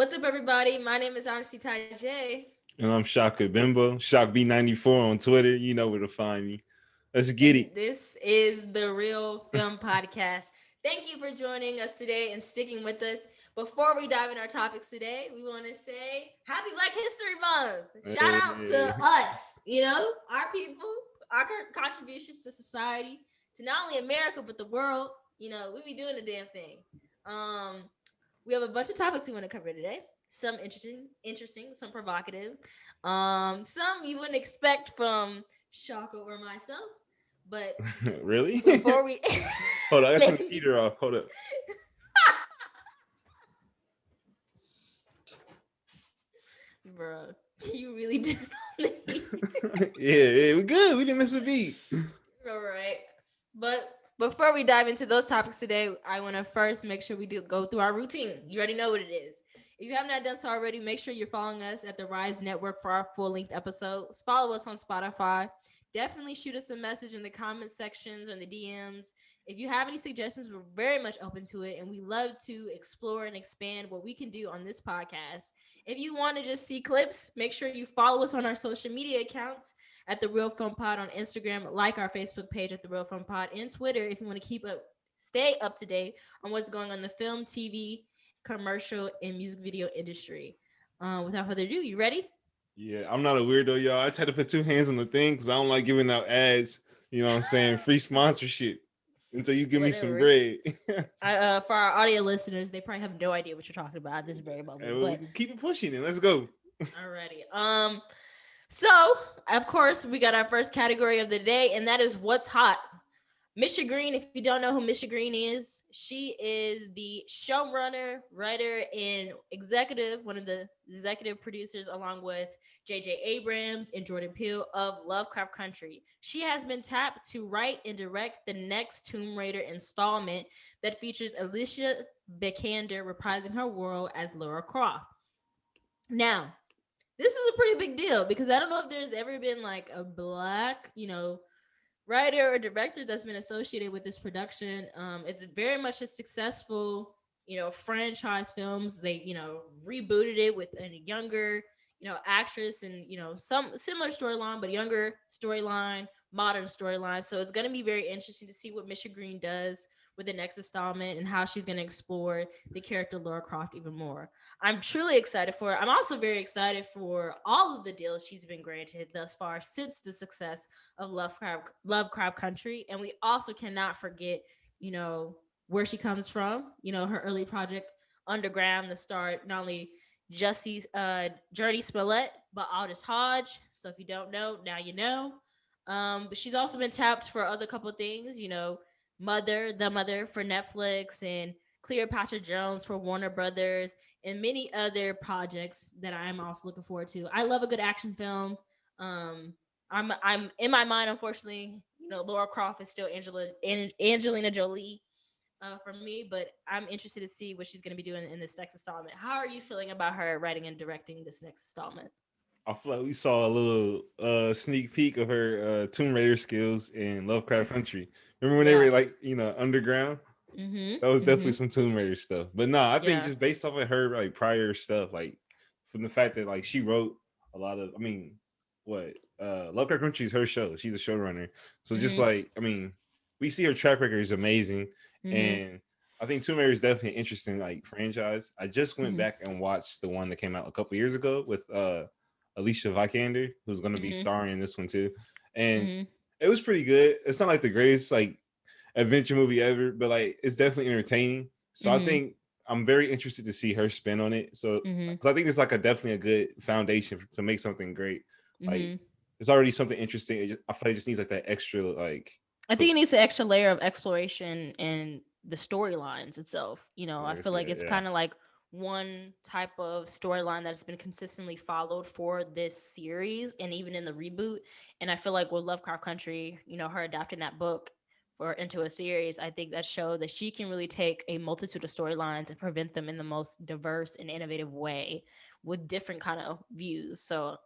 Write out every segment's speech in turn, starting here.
What's up, everybody? My name is Cicely Tyson. And I'm Shaka Bimbo, Shock B94 on Twitter. You know where to find me. Let's get And it. this is the Real Film Podcast. Thank you for joining us today and sticking with us. Before we dive in our topics today, we want to say Happy Black History Month. Shout out to Hey. us, our people, our contributions to society, to not only America, but the world. We be doing the damn thing. Um, we have a bunch of topics we want to cover today. Some interesting, some provocative, some you wouldn't expect from Shaka or myself. But Really? before we Hold on, I gotta turn the heater off. Hold up. bro, you really did it on the Yeah, we good. We didn't miss a beat. all right. But before we dive into those topics today, I want to first make sure we do go through our routine. You already know what it is. If you have not done so already, make sure you're following us at the Rise Network for our full-length episodes. Follow us on Spotify. Definitely shoot us a message in the comment sections or in the DMs. If you have any suggestions, we're very much open to it, and we love to explore and expand what we can do on this podcast. If you want to just see clips, make sure you follow us on our social media accounts at the Real Film Pod on Instagram, like our Facebook page at the Real Film Pod, and Twitter if you want to stay up to date on what's going on in the film, TV, commercial, and music video industry. Without further ado, you ready? Yeah, I'm not a weirdo, y'all. I just had to put two hands on the thing because I don't like giving out ads. You know what I'm saying? Free sponsorship until you give me some Whatever. bread. For our audio listeners, they probably have no idea what you're talking about at this very moment. Well, we But can keep it pushing it. Let's go. alrighty. So of course we got our first category of the day, and that is what's hot. Misha Green, if you don't know who Misha Green is, she is the showrunner, writer, and one of the executive producers, along with J.J. Abrams and Jordan Peele of Lovecraft Country. She has been tapped to write and direct the next Tomb Raider installment that features Alicia Vikander reprising her role as Lara Croft. Now, this is a pretty big deal because I don't know if there's ever been like a black, writer or director that's been associated with this production. It's very much a successful, franchise films. They, rebooted it with a younger, actress and, some similar storyline, but younger storyline, modern storyline. So it's going to be very interesting to see what Misha Green does with the next installment and how she's going to explore the character Lara Croft even more. I'm truly excited for it. I'm also very excited for all of the deals she's been granted thus far since the success of Lovecraft Country. And we also cannot forget, where she comes from, her early project Underground, the start not only Jesse's Journey Smollett, but Aldous Hodge. So if you don't know, now you know. But she's also been tapped for other couple things, The Mother for Netflix, and Cleopatra Jones for Warner Brothers, and many other projects that I'm also looking forward to. I love a good action film. I'm in my mind, unfortunately, Laura Croft is still Angelina Jolie for me, but I'm interested to see what she's going to be doing in this next installment. How are you feeling about her writing and directing this next installment? I feel like we saw a little sneak peek of her Tomb Raider skills in Lovecraft Country. Remember when they Yeah. were like, underground? Mm-hmm. That was definitely Mm-hmm. some Tomb Raider stuff. But no, I think Yeah. just based off of her like prior stuff, like from the fact that like she wrote a lot of, what Lovecraft Country is her show. She's a showrunner, so just Mm-hmm. like we see her track record is amazing, Mm-hmm. and I think Tomb Raider is definitely an interesting like franchise. I just went Mm-hmm. back and watched the one that came out a couple years ago with Alicia Vikander, who's going to be Mm-hmm. starring in this one too, and Mm-hmm. it was pretty good. It's not like the greatest like adventure movie ever, but like it's definitely entertaining. So I Mm-hmm. think I'm very interested to see her spin on it. So Mm-hmm. because I think it's like a definitely a good foundation to make something great. Like Mm-hmm. it's already something interesting. I feel like it just needs like that extra like I think push. it needs an extra layer of exploration in the storylines itself. I Yes, feel like it's yeah. kind of like one type of storyline that's been consistently followed for this series and even in the reboot. And I feel like with Lovecraft Country, her adapting that book for into a series, I think that showed that she can really take a multitude of storylines and present them in the most diverse and innovative way with different kind of views. So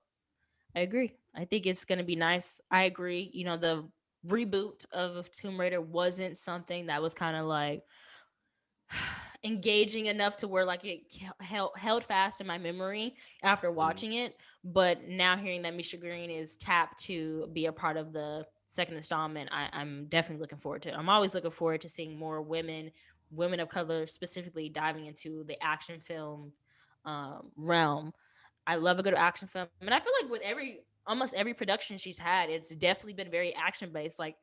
I agree. I think it's going to be nice. I agree. The reboot of Tomb Raider wasn't something that was kind of like engaging enough to where like it held fast in my memory after watching it. But now hearing that Misha Green is tapped to be a part of the second installment, I'm definitely looking forward to it. I'm always looking forward to seeing more women of color specifically diving into the action film realm. I love a good action film, and I feel like with almost every production she's had, it's definitely been very action based. Like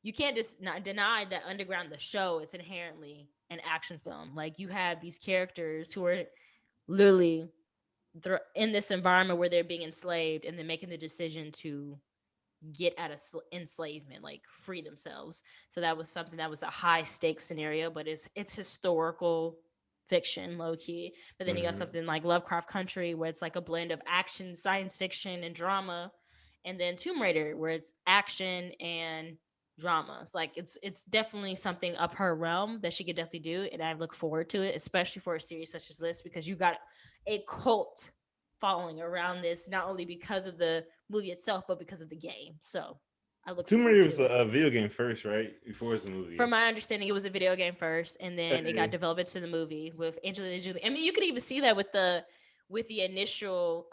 you can't just not deny that Underground, the show, it's inherently an action film. Like you have these characters who are literally they're in this environment where they're being enslaved, and then making the decision to get out of enslavement, like free themselves. So that was something that was a high stakes scenario, but it's historical fiction, low key. But then you got Mm-hmm. something like Lovecraft Country, where it's like a blend of action, science fiction, and drama. And then Tomb Raider, where it's action and drama. It's like it's definitely something up her realm that she could definitely do, and I look forward to it, especially for a series such as this, because you got a cult following around this, not only because of the movie itself, but because of the game. So I look Tomb forward Raider was to it. a video game first, right? Before it's a From movie. my understanding, it was a video game first, and then it got Hey, developed into the movie with Angelina Jolie. I mean, you could even see that with the initial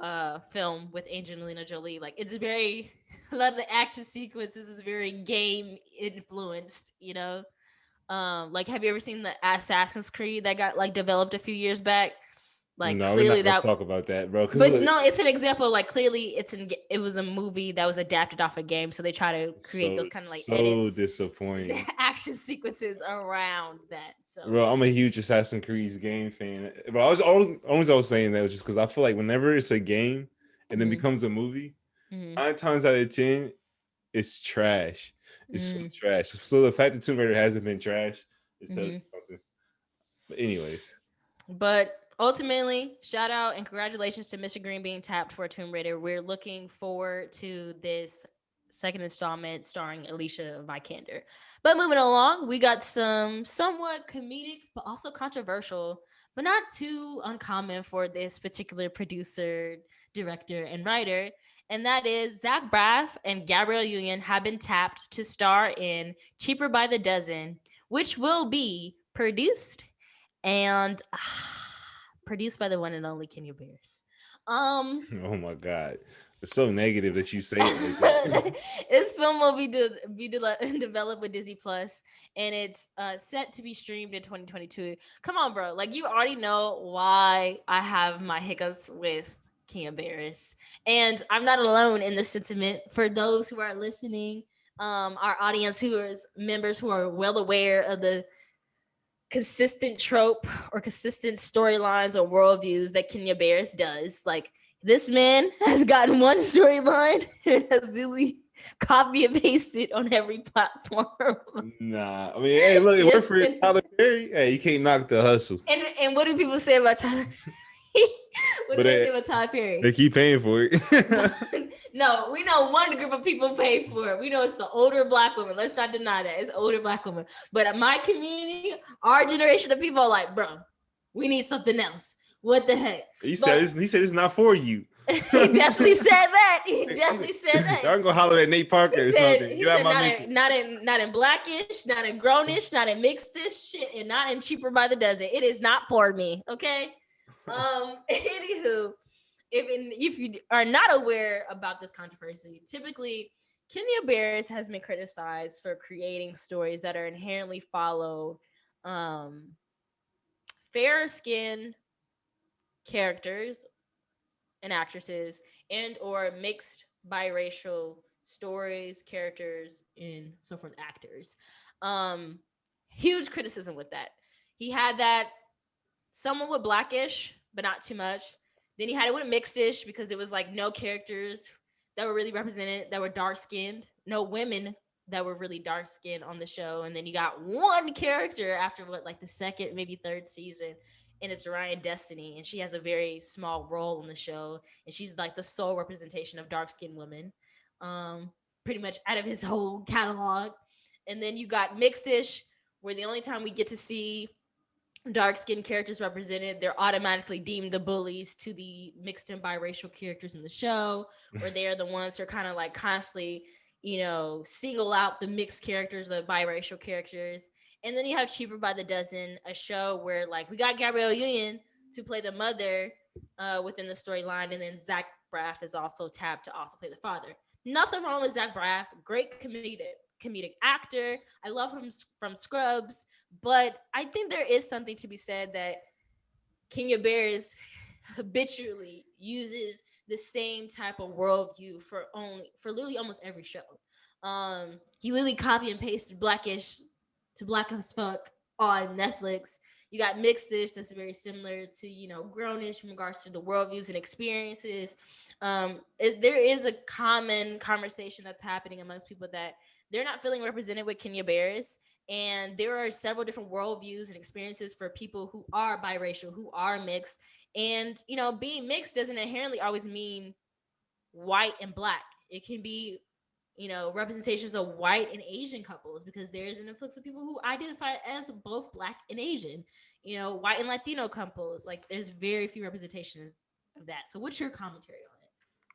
film with Angelina Jolie. Like it's very a lot of the action sequences is very game influenced. Like have you ever seen the Assassin's Creed that got like developed a few years back? Like no, we're clearly not gonna that talk about that, bro. Because But no, it's an example. Like clearly, it was a movie that was adapted off a game, so they try to create so those kind of like so edits, disappointing. action sequences around that. So, Bro, I'm a huge Assassin's Creed game fan. But I was saying that was just because I feel like whenever it's a game and then mm-hmm, becomes a movie, mm-hmm, 9 times out of 10, it's trash. It's so mm-hmm, trash. So the fact that Tomb Raider hasn't been trash is telling mm-hmm. you something. But anyways, But ultimately, shout out and congratulations to Mr. Green being tapped for Tomb Raider. We're looking forward to this second installment starring Alicia Vikander. But moving along, we got some somewhat comedic but also controversial, but not too uncommon for this particular producer, director, and writer. And that is Zach Braff and Gabrielle Union have been tapped to star in Cheaper by the Dozen, which will be produced and produced by the one and only Kenya Bears. Um, oh my god, it's so negative that you say it like that. this film will developed with Disney Plus, and it's set to be streamed in 2022. Come on, bro! Like you already know why I have my hiccups with Kenya Barris, and I'm not alone in this sentiment. For those who are listening, our audience who is members who are well aware of the consistent trope or consistent storylines or worldviews that Kenya Barris does. Like this man has gotten one storyline and has duly copy and pasted on every platform. Nah, I mean, hey, look, it Yeah. worked for Tyler Perry. Hey, you can't knock the hustle, And what do people say about Tyler? What do but they say about Tyler they Perry? keep paying for it. No, we know one group of people pay for it. We know it's the older black women. Let's not deny that. It's older black women. But my community, our generation of people are like, bro, we need something else. What the heck? But He said it's not for you. he definitely said that. He definitely said that. Y'all gonna holler at Nate Parker or something. He Get out said my not mention. in not in blackish, not in grownish, not in mixedish shit, and not in cheaper by the dozen. It is not for me. Okay. Anywho, if you are not aware about this controversy, typically Kenya Barris has been criticized for creating stories that are inherently follow um, fair skinned characters and actresses and or mixed biracial stories, characters, and so forth, actors. Um, Huge criticism with that. He had that somewhat with blackish, but not too much. Then he had it with mixedish because it was like no characters that were really represented that were dark skinned, no women that were really dark skinned on the show. And then you got one character after what, like the second, maybe third season, and it's Ryan Destiny, and she has a very small role in the show, and she's like the sole representation of dark skinned women, um, pretty much out of his whole catalog. And then you got mixedish, where the only time we get to see dark skinned characters represented, they're automatically deemed the bullies to the mixed and biracial characters in the show, or they're the ones who are kind of like constantly, single out the mixed characters, the biracial characters. And then you have Cheaper by the Dozen, a show where like we got Gabrielle Union to play the mother within the storyline, and then Zach Braff is also tapped to also play the father. Nothing wrong with Zach Braff, great comedic actor. I love him from Scrubs, but I think there is something to be said that Kenya Barris habitually uses the same type of worldview for literally almost every show. He literally copy and pasted Blackish to Black as Fuck on Netflix. You got Mixed-ish that's very similar to Grownish in regards to the worldviews and experiences. There is a common conversation that's happening amongst people that they're not feeling represented with Kenya Barris, and there are several different worldviews and experiences for people who are biracial, who are mixed. And being mixed doesn't inherently always mean white and black. It can be representations of white and Asian couples, because there is an influx of people who identify as both black and Asian. White and Latino couples. Like, there's very few representations of that. So what's your commentary on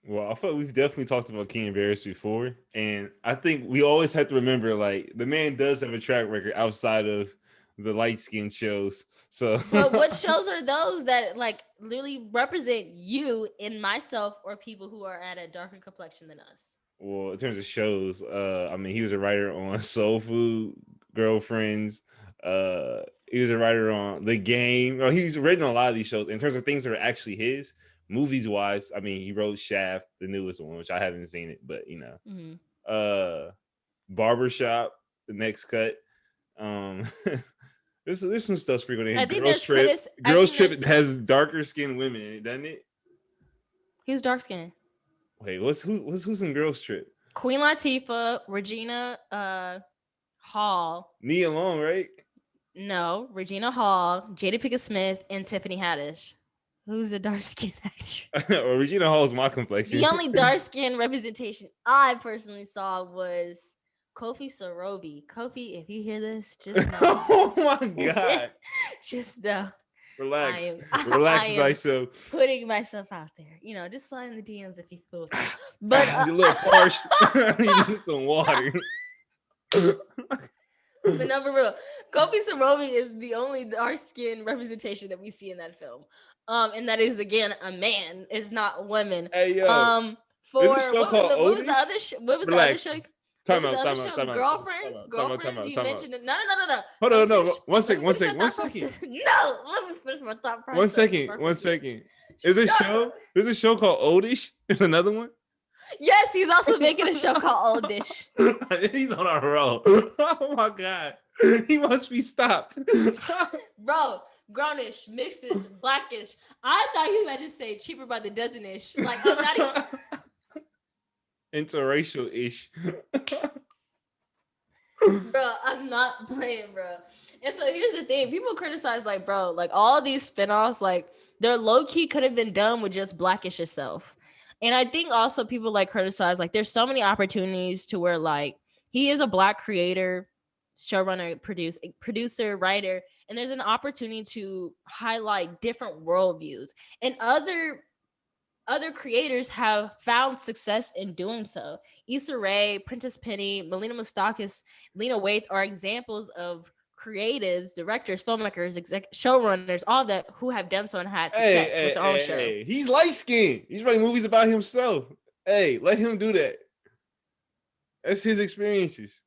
it? Well, I feel like we've definitely talked about King Barris before, and I think we always have to remember, like, the man does have a track record outside of the light skin shows. So, But what shows are those that like literally represent you and myself, or people who are at a darker complexion than us? well, in terms of shows, I mean, he was a writer on Soul Food, Girlfriends. He was a writer on The Game. He's written on a lot of these shows. In terms of things that are actually his, movies wise, I mean, he wrote Shaft, the newest one, which I haven't seen it, but Mm-hmm. Barbershop, The Next Cut. Um, there's some stuff sprinkled in. I think Girls there's Trip. critics. I Girls think Trip there's. has darker skinned women in it, doesn't it? He's dark skinned. Wait, who's in Girls Trip? Queen Latifah, Regina Hall. Nia Long, right? No, Regina Hall, Jada Pinkett Smith, and Tiffany Haddish. Who's the dark skinned actress? Or Regina Hall's my complexion. The only dark skinned representation I personally saw was Kofi Sorobi. Kofi, if you hear this, just know. Oh my god. Just know. Relax. I Relax am thyself. putting myself out there. Just slide in the DMs if you feel it. But you're a little harsh. You need some water. But no, for real, Kofi Sorobi is the only dark skin representation that we see in that film. And that is again a man. It's not women. Hey yo. For There's a show called what was the other what was Relax. the other show? Time What was out, the other time out, show? time out, Girlfriends. time out, Girlfriends. You time out. mentioned it. No. Hold on, no. One Let me second. finish my thought process. No, let me finish my thought process. One second. Is a show? There's a show called Oldish. Another one. Yes, he's also making a show called Oldish. He's on a roll. Oh my god. He must be stopped. Bro, grownish, mixedish, blackish. I thought you were about to say Cheaper by the Dozenish. Like, I'm not even. Interracial-ish. Bro, I'm not playing, bro. And so here's the thing. People criticize, like, bro, like all these spinoffs, like, they're low-key could have been done with just Blackish itself. And I think also people like criticize, like, there's so many opportunities to where, like, he is a Black creator, showrunner, producer, writer, and there's an opportunity to highlight different worldviews. And other creators have found success in doing so. Issa Rae, Prentice Penny, Melina Moustakis, Lena Waithe are examples of creatives, directors, filmmakers, showrunners, all that who have done so and had success with their own show. Hey. He's light skinned. He's writing movies about himself. Hey, let him do that. That's his experiences.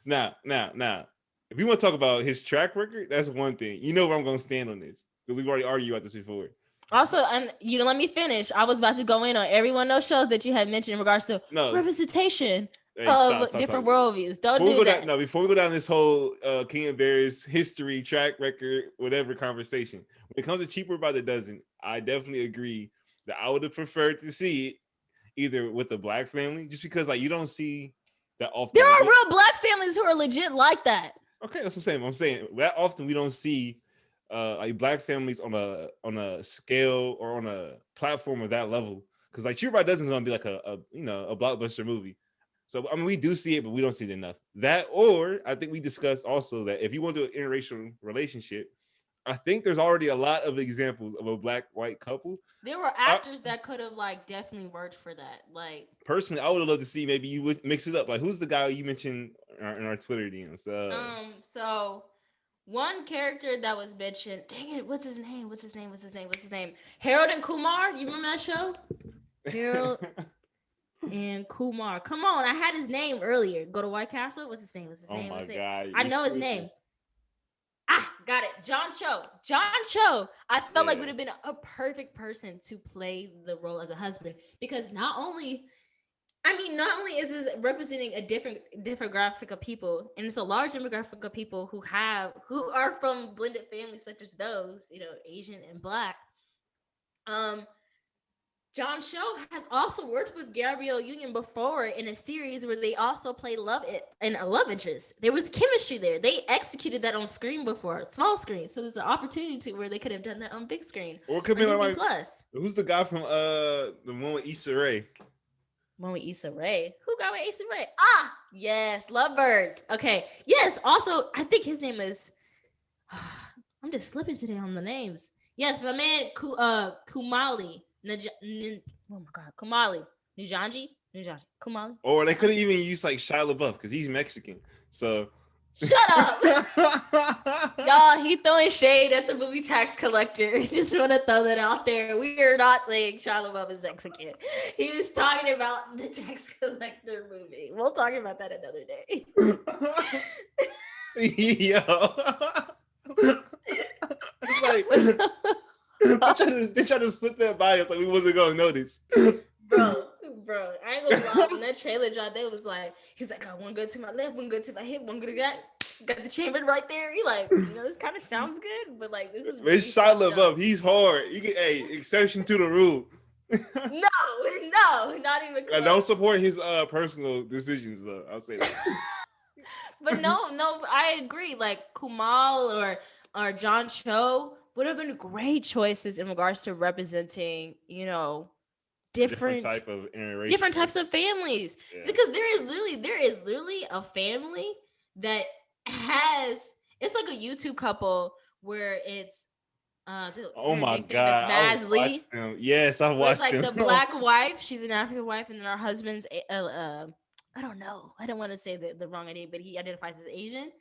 Now, if you want to talk about his track record, that's one thing. You know where I'm going to stand on this, because we've already argued about this before. Also, and you know, let me finish. I was about to go in on every one of those shows that you had mentioned in regards to representation of different worldviews. Don't do that. Before we go down this whole King and Bear's history, track record, whatever conversation, when it comes to Cheaper by the Dozen, I definitely agree that I would have preferred to see it either with a Black family, just because like you don't see that often. There are real Black families who are legit like that. Okay, that's what I'm saying. That often we don't see like Black families on a scale or on a platform of that level, because like Cheaper by the Dozen is going to be like a blockbuster movie. So I mean, we do see it, but we don't see it enough. That, or I think we discussed also that if you want to do an interracial relationship, I think there's already a lot of examples of a Black-white couple. There were actors that could have like definitely worked for that. Like, personally, I would have loved to see maybe you would mix it up. Like, who's the guy you mentioned in our Twitter DMs? So One character that was mentioned. Dang it! What's his name? What's his name? What's his name? What's his name? Harold and Kumar. You remember that show? Harold and Kumar. Come on, I had his name earlier. Go to White Castle. What's his name? What's his Oh name? my What's it? god, I you're know his stupid. name. Ah, got it. John Cho. John Cho. I felt like Yeah. would have been a perfect person to play the role as a husband because not only is this representing a different demographic of people, and it's a large demographic of people who are from blended families such as those, Asian and Black. Um, John Cho has also worked with Gabrielle Union before in a series where they also played and a love interest. There was chemistry there. They executed that on screen before, small screen. So there's an opportunity to where they could have done that on big screen Or it could on be Disney like Plus. who's the guy from the one with Issa Rae? One with Issa Rae. Who got with Issa Rae? Ah, yes, Lovebirds. Okay, yes. Also, I think his name is. I'm just slipping today on the names. Yes, my man Kumali. Oh my God, Kumali. Nujanji. Kumali. Or they I'm could have saying. even used like Shia LaBeouf because he's Mexican. So Shut up. Y'all, he throwing shade at the movie Tax Collector. Just want to throw that out there. We are not saying Shia LaBeouf is Mexican. He was talking about the Tax Collector movie. We'll talk about that another day. Yo. It's like they try to slip that by us like we wasn't gonna notice. bro, I ain't gonna lie. When that trailer dropped, they was like, he's like, I one go to my left, one go to my hip, one go to that. Got the chamber right there. He like, this kind of sounds good, but like, this is It's really Shia fucked up. LaBeouf. He's hard. You get exception to the rule. No, not even I don't close. support his personal decisions though. I'll say that. But no, I agree. Like Kumal or John Cho would have been great choices in regards to representing, A different different type of interracial. different types of families, Yeah. because there is literally a family that has, it's like a YouTube couple where it's Oh their my nickname is god, I've Mazli, watched them. Yes, I've where it's watched like them. the black wife, she's an African wife, and then her husband's I don't know, I don't want to say the wrong idea, but he identifies as Asian.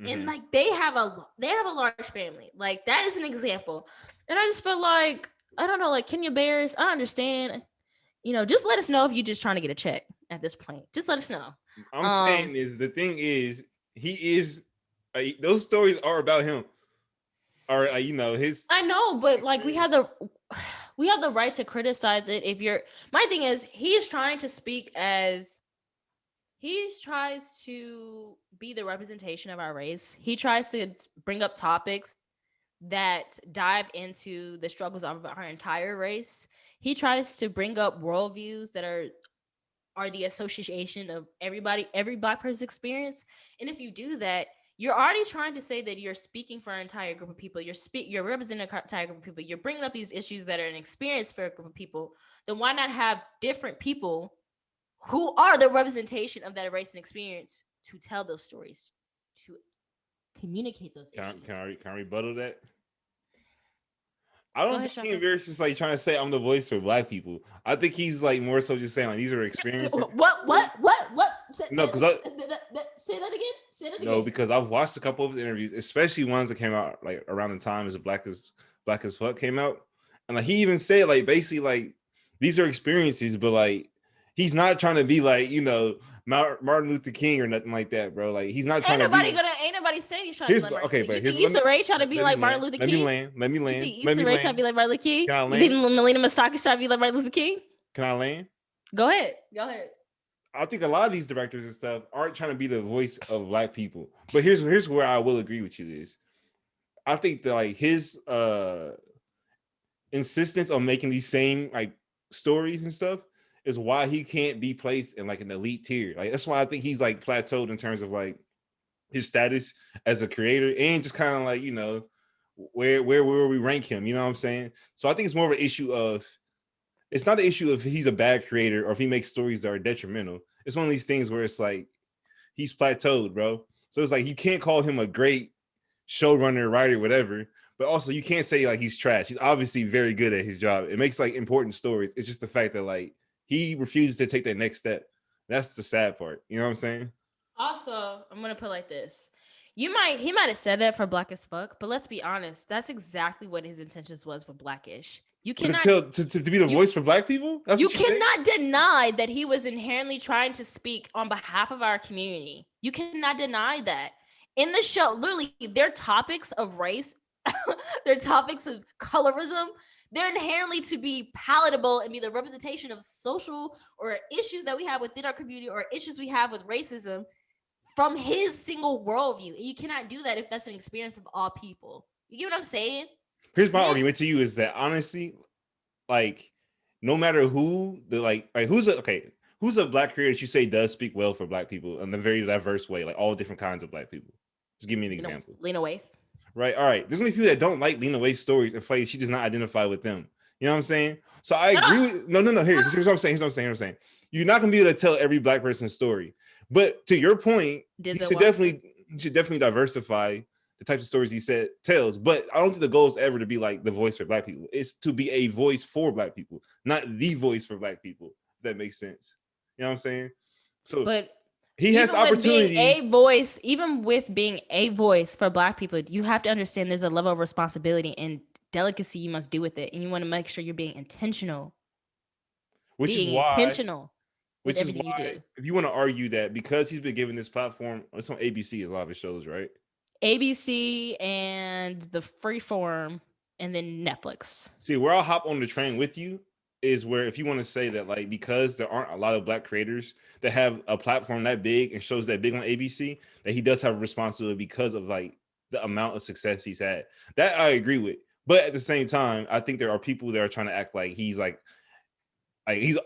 And Hmm. like they have a large family. Like that is an example. And I just feel like, I don't know, like Kenya Bears, I understand, just let us know if you're just trying to get a check at this point. Just let us know. I'm Um, saying is the thing is he is those stories are about him. Or his I know, but like we have experience. the we have the right to criticize it if you're, my thing is he's trying to speak as he tries to be the representation of our race. He tries to bring up topics that dive into the struggles of our entire race. He tries to bring up worldviews that are the association of every black person's experience. And if you do that, you're already trying to say that you're speaking for an entire group of people. You're representing an entire group of people. You're bringing up these issues that are an experience for a group of people. Then why not have different people who are the representation of that race and experience to tell those stories, to communicate those issues? Can I rebuttal that? I Go don't ahead, think King Shaka. Varys is like trying to say I'm the voice for black people. I think he's like more so just saying like these are experiences. What? Say, No, because say that again. Say that no, again. because I've watched a couple of his interviews, especially ones that came out like around the time as Black as Fuck came out, and like he even said like basically like these are experiences, but like he's not trying to be like Martin Luther King or nothing like that, bro. Like he's not trying to be. Ain't nobody saying he's trying to be Here's like Martin okay, Luther. but You here's think Issa Rae trying to be let me like Martin land. Luther Let me King? land. Let me You land. think Let Issa me Rae trying to land. be like Martin Luther King? Can I You think land? Melina Masaka trying to be like Martin Luther King? Can I land? Go ahead. Go ahead. I think a lot of these directors and stuff aren't trying to be the voice of black people. But here's where I will agree with you is I think that like his insistence on making these same like stories and stuff is why he can't be placed in like an elite tier. Like that's why I think he's like plateaued in terms of like his status as a creator and just kind of like, where we rank him, you know what I'm saying? So I think it's more of an issue of it's not an issue if he's a bad creator or if he makes stories that are detrimental. It's one of these things where it's like he's plateaued, bro. So it's like you can't call him a great showrunner, writer, whatever. But also you can't say like he's trash. He's obviously very good at his job. It makes like important stories. It's just the fact that like he refuses to take that next step. That's the sad part. You know what I'm saying? Also, I'm gonna put it like this: He might have said that for Black as Fuck, but let's be honest, that's exactly what his intentions was with Blackish. You But to cannot tell to be the you voice for black people, that's you what you think. cannot deny that he was inherently trying to speak on behalf of our community. You cannot deny that. In the show, literally, their topics of race, their topics of colorism, they're inherently to be palatable and be the representation of social or issues that we have within our community or issues we have with racism from his single worldview. And you cannot do that if that's an experience of all people. You get what I'm saying? Here's my Then argument to you: is that honestly, like, no matter who the like who's a black creator that you say does speak well for black people in a very diverse way, like all different kinds of black people. Just give me an example. Lena Waithe. Right. All right. There's gonna be people that don't like Lena Waithe's stories and feel like she does not identify with them. You know what I'm saying? So I No, agree with no. Here's what I'm saying. Here's what I'm saying. You're not gonna be able to tell every black person's story. But to your point, Denzel Washington. you should definitely diversify the types of stories he said tells. But I don't think the goal is ever to be like the voice for black people. It's to be a voice for black people, not the voice for black people. If that makes sense. You know what I'm saying? So But he has the opportunities. even with being a voice for Black people, you have to understand there's a level of responsibility and delicacy you must do with it, and you want to make sure you're Which is being why intentional with Which is everything you why, do. if you want to argue that because he's been given this platform, it's on ABC, a lot of his shows, right? ABC and the Freeform, and then Netflix. See, where I'll hop on the train with you is where if you want to say that, like, because there aren't a lot of black creators that have a platform that big and shows that big on ABC, that he does have a responsibility because of like the amount of success he's had. That I agree with. But at the same time, I think there are people that are trying to act like he's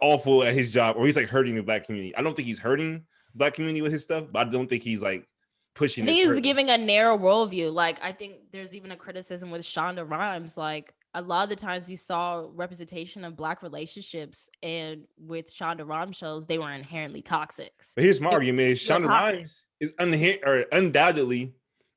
awful at his job or he's like hurting the black community. I don't think he's hurting the black community with his stuff, but I don't think he's like I pushing think it to he's hurt them. giving a narrow worldview. Like, I think there's even a criticism with Shonda Rhimes. Like, a lot of the times we saw representation of Black relationships, and with Shonda Rhimes shows, they were inherently toxic. But here's my They were argument: is real Shonda toxic. Rhimes is undoubtedly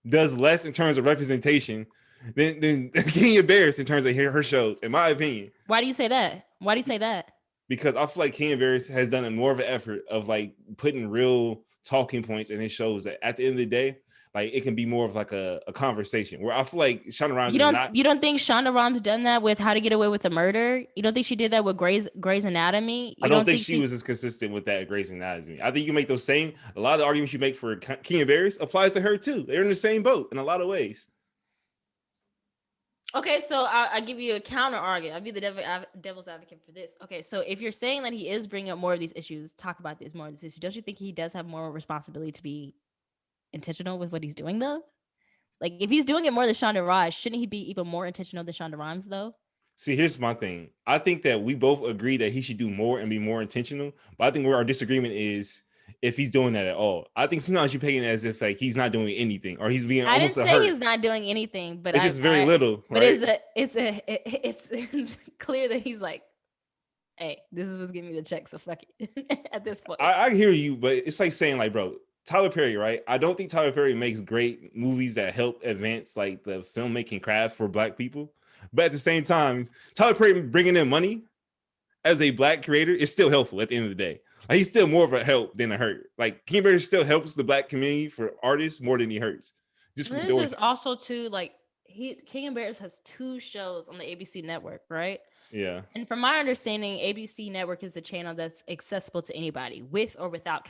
does less in terms of representation than Kenya Barris in terms of her shows, in my opinion. Why do you say that? Why do you say that? Because I feel like Kenya Barris has done a more of an effort of like putting real talking points in his shows that at the end of the day, like it can be more of like a conversation. Where I feel like Shonda Rhimes is not. You don't think Shonda Rhimes done that with How to Get Away with a Murder? You don't think she did that with Grey's Anatomy? I You don't don't think think she she was as consistent with that Grey's Anatomy. I think you can make those same. A lot of the arguments you make for Kenya Barris applies to her too. They're in the same boat in a lot of ways. Okay, so I give you a counter argument. I'll be the devil's advocate for this. Okay, so if you're saying that he is bringing up more of these issues, talk about this more of these issues, don't you think he does have more responsibility to be intentional with what he's doing though? Like, if he's doing it more than Shonda Rhimes, shouldn't he be even more intentional than Shonda Rhimes though? See, here's my thing. I think that we both agree that he should do more and be more intentional. But I think where our disagreement is if he's doing that at all. I think sometimes you paint it as if like he's not doing anything or he's being I almost didn't a say hurt. he's not doing anything, but It's just very little, but right? it's clear that he's like, hey, this is what's giving me the check, so fuck it at this point. I hear you, but it's like saying like, bro, Tyler Perry, right? I don't think Tyler Perry makes great movies that help advance like the filmmaking craft for black people. But at the same time, Tyler Perry bringing in money as a black creator is still helpful at the end of the day. Like he's still more of a help than a hurt. Like King Bear still helps the black community for artists more than he hurts. Just for There's doing just also too, like, King and Bears has 2 shows on the ABC network, right? yeah. And from my understanding, ABC network is a channel that's accessible to anybody with or without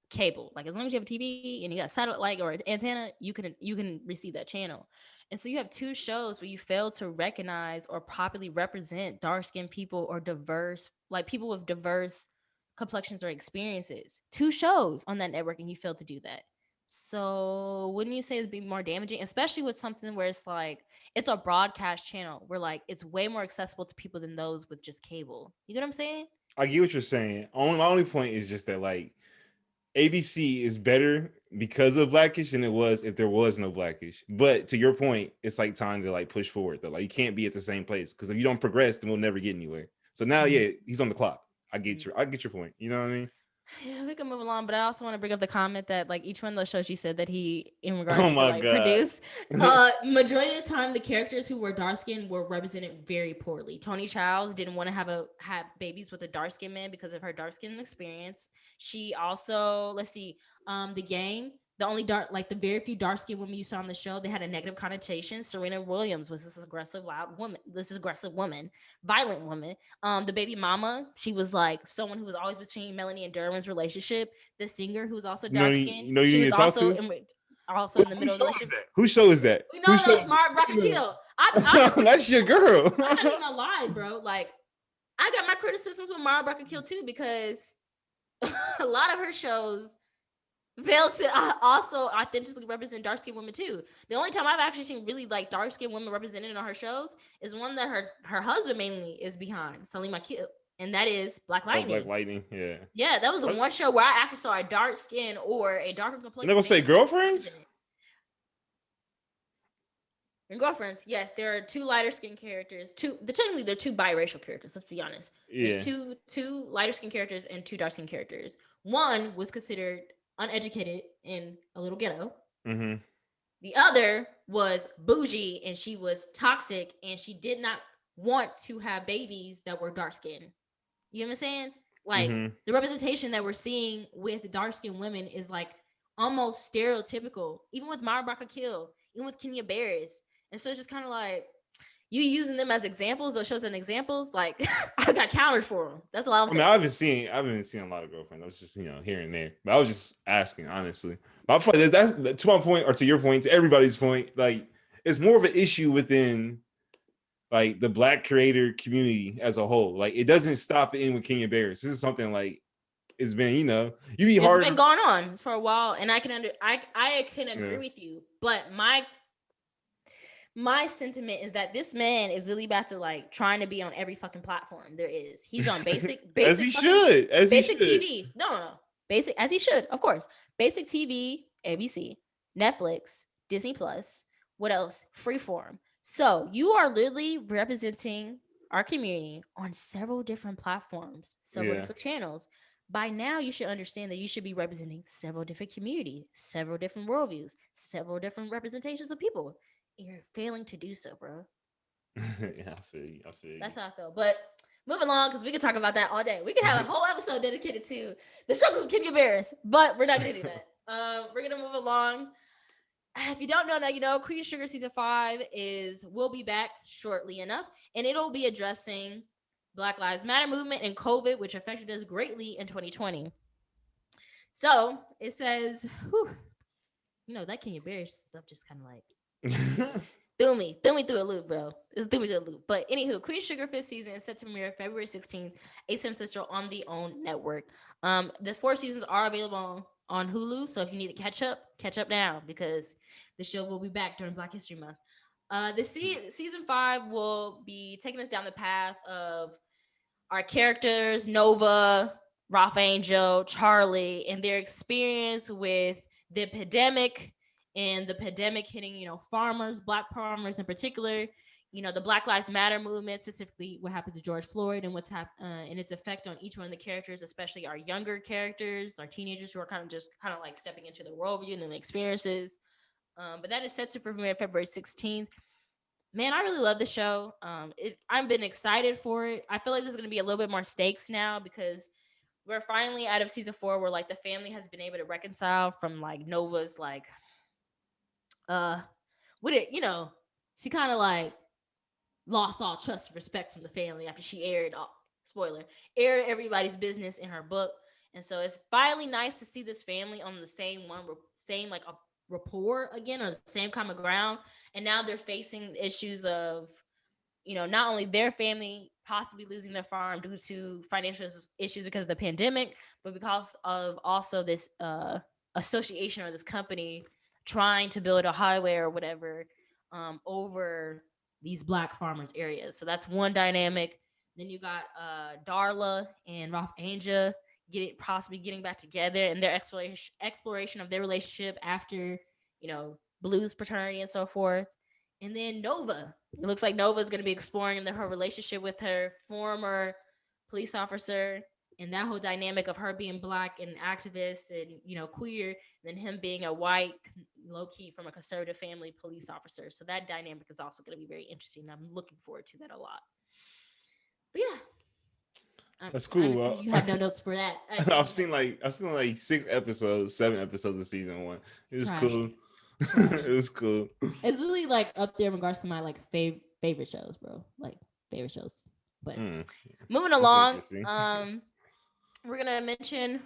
cable. Like, as long as you have a TV and you got satellite or antenna, you can receive that channel. And so you have 2 shows where you fail to recognize or properly represent dark skinned people or diverse, like people with diverse complexions or experiences. 2 shows on that network, and you failed to do that. So wouldn't you say it's be more damaging, especially with something where it's like it's a broadcast channel where like it's way more accessible to people than those with just cable. You get what I'm saying? I get what you're saying. My only point is just that like ABC is better because of Blackish than it was if there was no Blackish. But to your point, it's like time to like push forward though. Like you can't be at the same place because if you don't progress, then we'll never get anywhere. So now, yeah, he's on the clock. I get your point. You know what I mean? Yeah, we can move along, but I also want to bring up the comment that like each one of those shows you said that he in Oh regards to my like god. produce, majority of the time the characters who were dark skinned were represented very poorly. Tony Childs didn't want to have babies with a dark skinned man because of her dark skin experience. She also, let's see, the game. The only dark, like the very few dark skinned women you saw on the show, they had a negative connotation. Serena Williams was this aggressive, loud woman, violent woman. The baby mama, she was like someone who was always between Melanie and Derwin's relationship. The singer who was also dark skinned, You she need was to talk to. also in the Who middle of the show is relationship. that? Who show is that? We Who know show? that's Mara Brock Kill. I honestly, That's your girl. I'm not even gonna lie, bro. Like, I got my criticisms with Mara Brock Kill too because a lot of her shows fail to also authentically represent dark skinned women too. The only time I've actually seen really like dark skinned women represented on her shows is one that her husband mainly is behind, Salima Kip, and that is Black Oh, Black Lightning. Lightning. Yeah. Yeah, that was the one show where I actually saw a dark skin or a darker You're not complexion gonna say man Girlfriends? represented. And Girlfriends, yes, there are two lighter skinned characters. Technically they're two biracial characters. Let's be honest. Yeah. There's two lighter skinned characters and two dark skinned characters. One was considered uneducated and a little ghetto. Mm-hmm. The other was bougie and she was toxic and she did not want to have babies that were dark skinned. You know what I'm saying? Like the representation that we're seeing with dark skinned women is like almost stereotypical, even with Mara Brock Kill, even with Kenya Barris. And so it's just kind of like you using them as examples, those shows and examples, like I got countered for them. That's all I'm saying. I mean, I haven't seen a lot of Girlfriends. I was just, here and there. But I was just asking, honestly. But I feel like that's to my point, or to your point, to everybody's point, like it's more of an issue within like the Black creator community as a whole. Like it doesn't stop in with Kenya Barris. This is something like it's been, It's been going on for a while, and I can agree with you. But my sentiment is that this man is really about to like trying to be on every fucking platform there is. He's on basic as he should. TV. No. Basic as he should, of course. Basic TV, ABC, Netflix, Disney Plus. What else? Freeform. So you are literally representing our community on several different platforms, several different channels. By now, you should understand that you should be representing several different communities, several different worldviews, several different representations of people. And you're failing to do so, bro. Yeah, I feel you. That's how I feel. But moving along, because we can talk about that all day. We can have a whole episode dedicated to the struggles of Kenya Barris, but we're not going to do that. We're going to move along. If you don't know now, you know Queen Sugar season 5 will be back shortly enough, and it'll be addressing Black Lives Matter movement and COVID, which affected us greatly in 2020. So it says, that Kenya Barris stuff just kind of like threw me through a loop, bro. It's threw me through a loop. But anywho, Queen Sugar 5th season is set to premiere February 16th, 8 Central Central on the OWN network. The 4 seasons are available on Hulu, so if you need to catch up now because the show will be back during Black History Month. Season 5 will be taking us down the path of our characters, Nova, Ralph Angel, Charlie, and their experience with the pandemic and the pandemic hitting, farmers, Black farmers in particular, the Black Lives Matter movement, specifically what happened to George Floyd and what's happened and its effect on each one of the characters, especially our younger characters, our teenagers who are kind of like stepping into the worldview and the experiences. But that is set to premiere February 16th. Man, I really love the show. I've been excited for it. I feel like there's going to be a little bit more stakes now because we're finally out of season 4 where like the family has been able to reconcile from like Nova's like with it, she kind of like lost all trust and respect from the family after she aired everybody's business in her book. And so it's finally nice to see this family on the same like a rapport again, on the same common ground. And now they're facing issues of, not only their family possibly losing their farm due to financial issues because of the pandemic, but because of also this association or this company trying to build a highway or whatever over these Black farmers areas. So that's one dynamic. Then you got Darla and Ralph Angel possibly getting back together and their exploration of their relationship after, blues fraternity and so forth. And then Nova. It looks like Nova is going to be exploring her relationship with her former police officer and that whole dynamic of her being Black and activist and, queer, and then him being a white, low-key from a conservative family police officer. So that dynamic is also going to be very interesting. I'm looking forward to that a lot. But yeah. That's I'm cool. assuming you had no notes for that. I see you had I've seen like 6 episodes, 7 episodes of season one. It was trash, cool. trash. It was cool. It's really like up there in regards to my like favorite shows, bro. Like favorite shows. But Mm, moving that's along, interesting. we're gonna mention,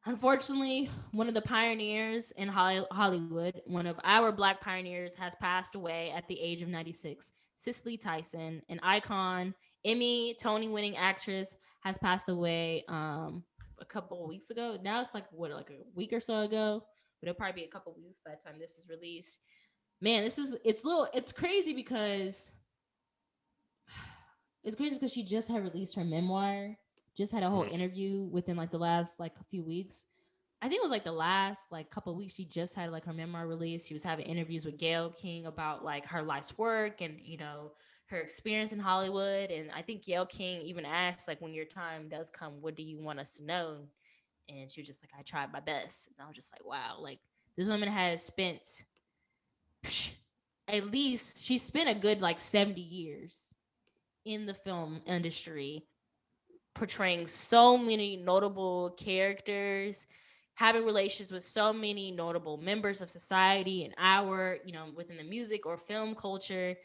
unfortunately, one of the pioneers in Hollywood, one of our Black pioneers, has passed away at the age of 96. Cicely Tyson, an icon, Emmy, Tony-winning actress, has passed away a couple of weeks ago. Now it's like what, like a week or so ago, but it'll probably be a couple of weeks by the time this is released. Man, it's crazy because she just had released her memoir, just had a whole Mhm. interview within like the last like a few weeks. I think it was like the last like couple of weeks she just had like her memoir release. She was having interviews with Gayle King about like her life's work and her experience in Hollywood. And I think Gayle King even asked like, when your time does come, what do you want us to know? And she was just like, I tried my best. And I was just like, wow, like this woman has spent psh, at least she spent a good like 70 years in the film industry, portraying so many notable characters, having relations with so many notable members of society and our, within the music or film culture.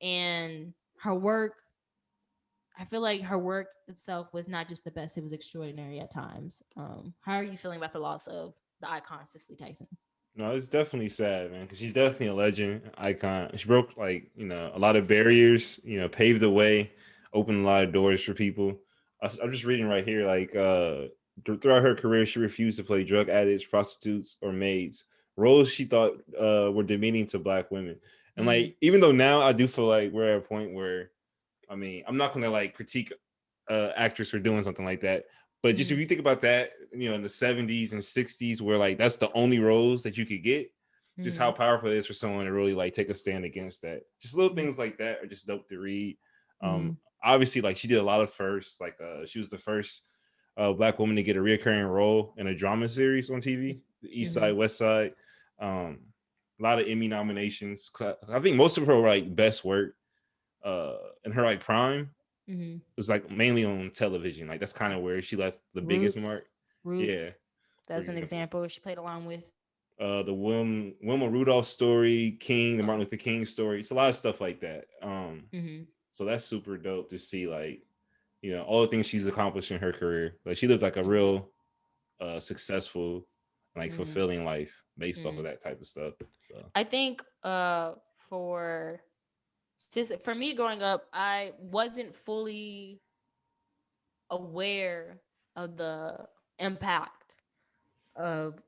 And her work, I feel like her work itself was not just the best, it was extraordinary at times. How are you feeling about the loss of the icon Cicely Tyson? No, it's definitely sad, man, because she's definitely a legend, icon. She broke like a lot of barriers, paved the way, opened a lot of doors for people. I'm just reading right here, like throughout her career, she refused to play drug addicts, prostitutes, or maids, roles she thought were demeaning to Black women. And Mm-hmm. like, even though now I do feel like we're at a point where, I mean, I'm not gonna like critique actress for doing something like that. But just if Mm-hmm. you think about that, in the 70s and 60s, where like that's the only roles that you could get, just how Mm-hmm. powerful it is for someone to really like take a stand against that. Just little things like that are just dope to read. Mm-hmm. Obviously, like she did a lot of firsts. Like she was the first Black woman to get a reoccurring role in a drama series on TV, the East Mm-hmm. Side, West Side. Um, a lot of Emmy nominations. I think most of her like best work in her like prime Mm-hmm. was like mainly on television. Like that's kind of where she left the biggest Roots, mark. Yeah, Roots. for That's an example. example she played along with. The Wilma Rudolph story, King, the Martin Luther King story. It's a lot of stuff like that. Mm-hmm. So that's super dope to see, like, all the things she's accomplished in her career. Like she lived like a Mm-hmm. real successful, like Mm-hmm. fulfilling life based off Mm-hmm. of that type of stuff. So I think for for me growing up, I wasn't fully aware of the impact of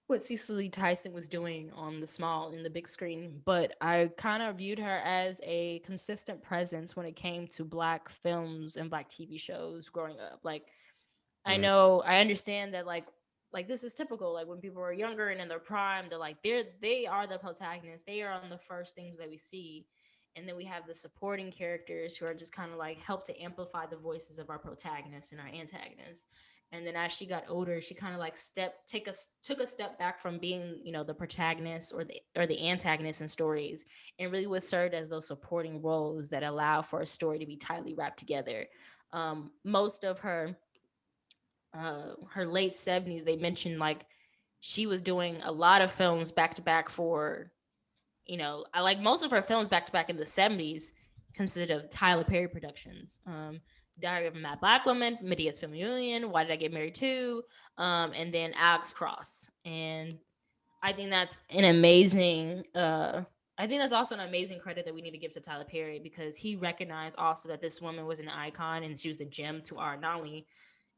what Cecily Tyson was doing on the small and the big screen, but I kind of viewed her as a consistent presence when it came to Black films and Black TV shows growing up. Like mhm, I understand that like this is typical. Like when people are younger and in their prime, they are the protagonists. They are on the first things that we see. And then we have the supporting characters who are just kind of like help to amplify the voices of our protagonists and our antagonists. And then as she got older, she kind of like took a step back from being, the protagonist or the antagonist in stories, and really was served as those supporting roles that allow for a story to be tightly wrapped together. Most of her late 70s, they mentioned like she was doing a lot of films back to back for, I like most of her films back to back in the 70s consisted of Tyler Perry productions. Diary of a Mad Black Woman, Medea's Family Reunion, Why Did I Get Married To, and then Alex Cross. And I think that's an amazing I think that's also an amazing credit that we need to give to Tyler Perry, because he recognized also that this woman was an icon and she was a gem to our, not only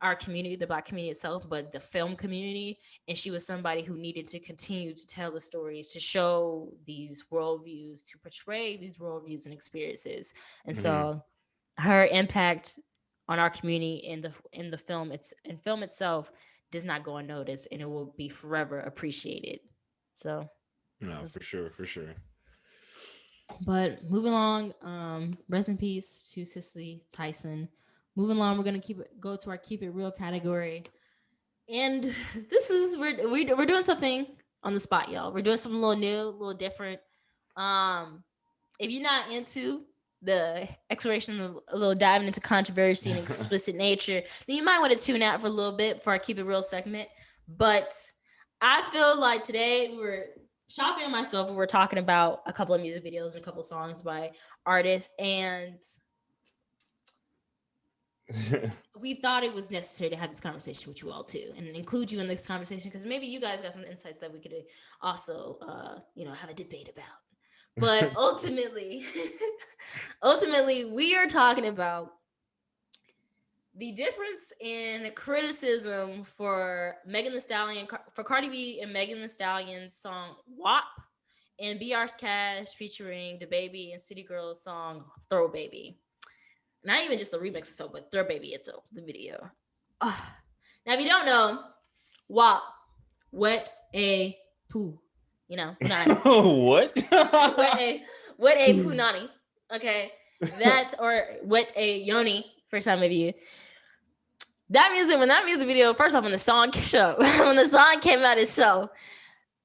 our community, the Black community itself, but the film community. And she was somebody who needed to continue to tell the stories, to show these worldviews, to portray these worldviews and experiences. And mhm. so her impact on our community in the film itself does not go unnoticed, and it will be forever appreciated. So No, that's, for sure, for sure. but moving along, rest in peace to Cicely Tyson. Moving along, we're gonna go to our keep it real category. And this is we're doing something on the spot, y'all. We're doing something a little new, a little different. Um, if you're not into the exploration of a little diving into controversy and explicit nature, then you might want to tune out for a little bit before I keep it real segment. But I feel like today we're shocking myself. We're talking about a couple of music videos and a couple of songs by artists, and we thought it was necessary to have this conversation with you all too, and include you in this conversation because maybe you guys got some insights that we could also, have a debate about. But ultimately, ultimately, we are talking about the difference in criticism for Megan Thee Stallion, for Cardi B and Megan Thee Stallion's song WAP, and BR's Cash featuring the Baby and City Girls song Throw Baby. Not even just the remix itself, but Throw Baby itself, the video. Now, if you don't know, WAP, Wet A Poo, Punani. What? Wet A Punani. Okay, that or Wet A Yoni for some of you. When that music video, first off, when the song came out itself,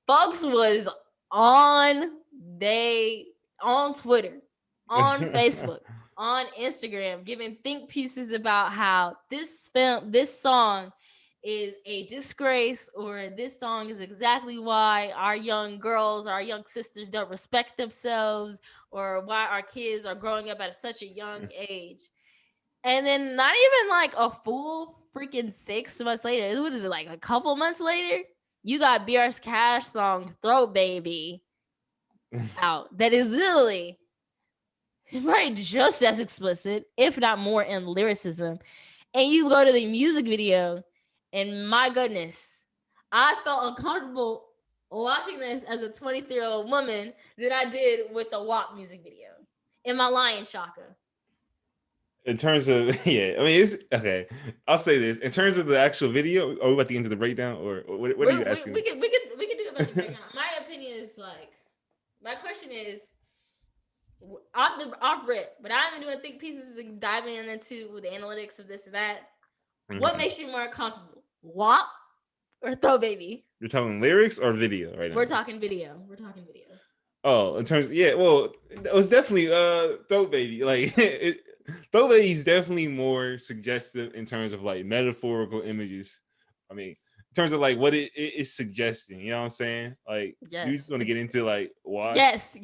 folks was on Twitter, on Facebook, on Instagram, giving think pieces about how this song is a disgrace, or this song is exactly why our young girls, our young sisters don't respect themselves, or why our kids are growing up at such a young age. And then not even like a full freaking 6 months later, what is it, like a couple months later, you got BR's Cash song Throw Baby out. That is literally right just as explicit, if not more, in lyricism. And you go to the music video, and my goodness, I felt uncomfortable watching this as a 23-year-old woman than I did with the WAP music video. Am I lying, Shaka? In terms of yeah, I mean it's okay. I'll say this in terms of the actual video. Are we about to get into the breakdown, or what are you asking? We can do about the breakdown. My opinion is my question is off rip, but I'm doing think pieces and diving into the analytics of this and that. What makes you more comfortable, WAP or Throw Baby? You're talking lyrics or video right now? We're talking video. Oh, in terms, yeah. Well, it was definitely Throw Baby. Like Throw Baby is definitely more suggestive in terms of like metaphorical images. I mean, in terms of like what it is suggesting. You know what I'm saying? Like, yes. You just want to get into like why? Yes.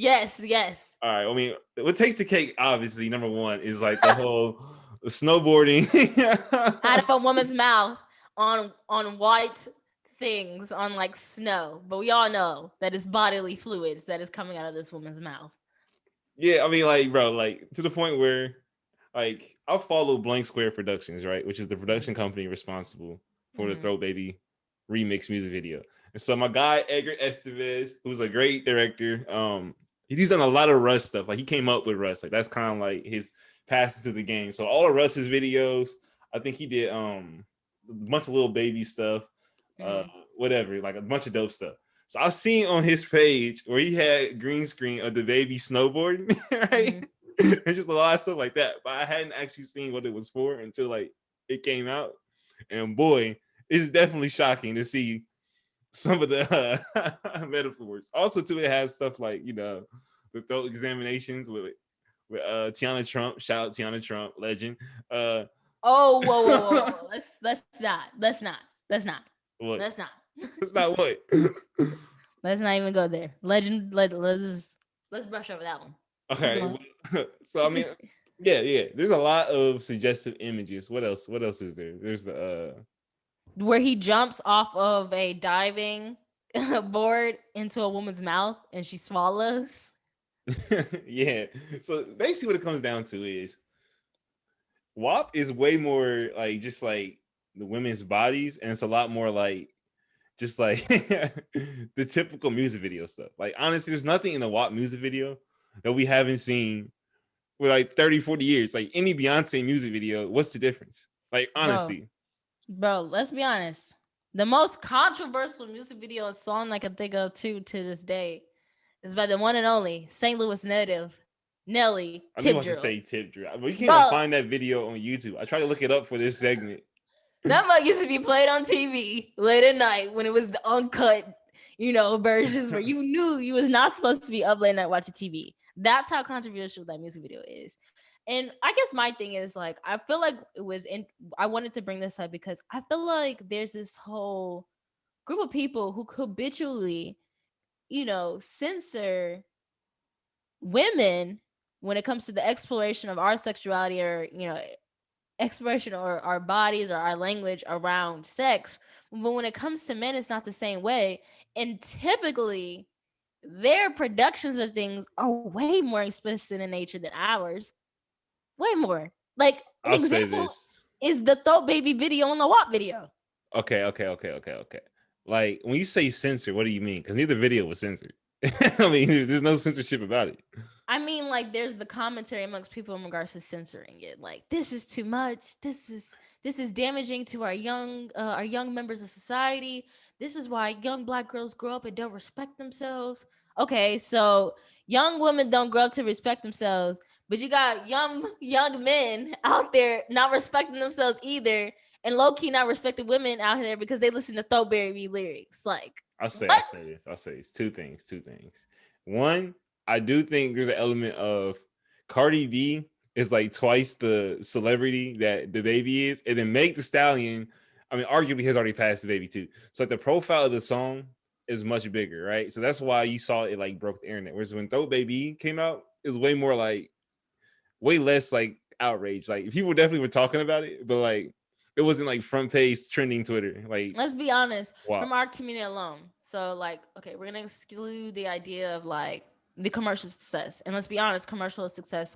All right. I mean, what takes the cake? Obviously, number one is like the whole snowboarding out of a woman's mouth on white things, on like snow, but we all know that it's bodily fluids that is coming out of this woman's mouth. Yeah, I mean, like, bro, like to the point where, like, I'll follow Blank Square Productions, right, which is the production company responsible for the Throw Baby remix music video. And so my guy Edgar Estevez, who's a great director, he's done a lot of Russ stuff. Like he came up with Russ, like that's kind of like his pass into the game. So all of Russ's videos, I think he did a bunch of Little Baby stuff, whatever, like a bunch of dope stuff. So I seen on his page where he had green screen of the baby snowboarding, right? It's just a lot of stuff like that. But I hadn't actually seen what it was for until like it came out. And boy, it's definitely shocking to see some of the metaphors. Also, too, it has stuff like, the throat examinations with Tiana Trump. Shout out Tiana Trump, legend. Whoa. Let's not. What? Let's not. It's not what? Let's not even go there. Legend. Let's brush over that one. Okay. So I mean, yeah. There's a lot of suggestive images. What else is there? There's the where he jumps off of a diving board into a woman's mouth and she swallows. Yeah. So basically, what it comes down to is WAP is way more like just like the women's bodies, and it's a lot more like just like the typical music video stuff. Like honestly, there's nothing in the WAP music video that we haven't seen for like 30, 40 years. Like any Beyonce music video, what's the difference? Like honestly. Bro, let's be honest. The most controversial music video song I can think of to this day is by the one and only St. Louis native Nelly. I was about to say Tip Drill, but you can't find that video on YouTube. I tried to look it up for this segment. That mug used to be played on TV late at night when it was the uncut, versions where you knew you was not supposed to be up late night watching TV. That's how controversial that music video is. And I guess my thing is like I feel like I wanted to bring this up because I feel like there's this whole group of people who habitually, censor women when it comes to the exploration of our sexuality or, exploration or our bodies or our language around sex. But when it comes to men, it's not the same way. And typically, their productions of things are way more explicit in nature than ours. Way more. Like an I'll say example this. is the Throat Baby video on the WAP video. Okay. Like when you say censor, what do you mean? Because neither video was censored. I mean, there's no censorship about it. I mean, like, there's the commentary amongst people in regards to censoring it. Like, this is too much. This is damaging to our young members of society. This is why young Black girls grow up and don't respect themselves. Okay, so young women don't grow up to respect themselves, but you got young men out there not respecting themselves either, and low key not respecting women out there because they listen to Throwberry lyrics. Like, I'll what? say this. I'll say this. Two things. One, I do think there's an element of Cardi B is like twice the celebrity that the baby is, and then Meg the Stallion, I mean, arguably has already passed the baby too. So like the profile of the song is much bigger, right? So that's why you saw it like broke the internet. Whereas when Throw Baby came out, it was way more like way less like outrage. Like people definitely were talking about it, but like it wasn't like front page trending Twitter. Like Let's be honest, wow. from our community alone. So, like, okay, we're gonna exclude the idea of like the commercial success, and let's be honest, commercial success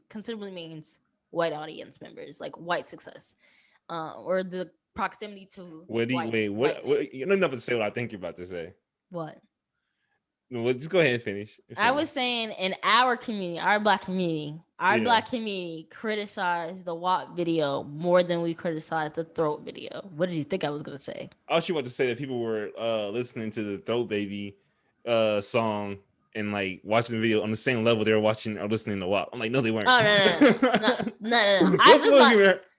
considerably means white audience members, like white success, or the proximity to What do you wait? What whiteness. you don't know to say what I think you're about to say. What? No, well, just go ahead and finish. I was saying in our community, our Yeah. black community criticized the WAP video more than we criticized the throat video. What did you think I was gonna say? I was about to say that people were listening to the Throat Baby song and like watching the video on the same level they were watching or listening to WAP. I'm like, no, they weren't. Oh, no.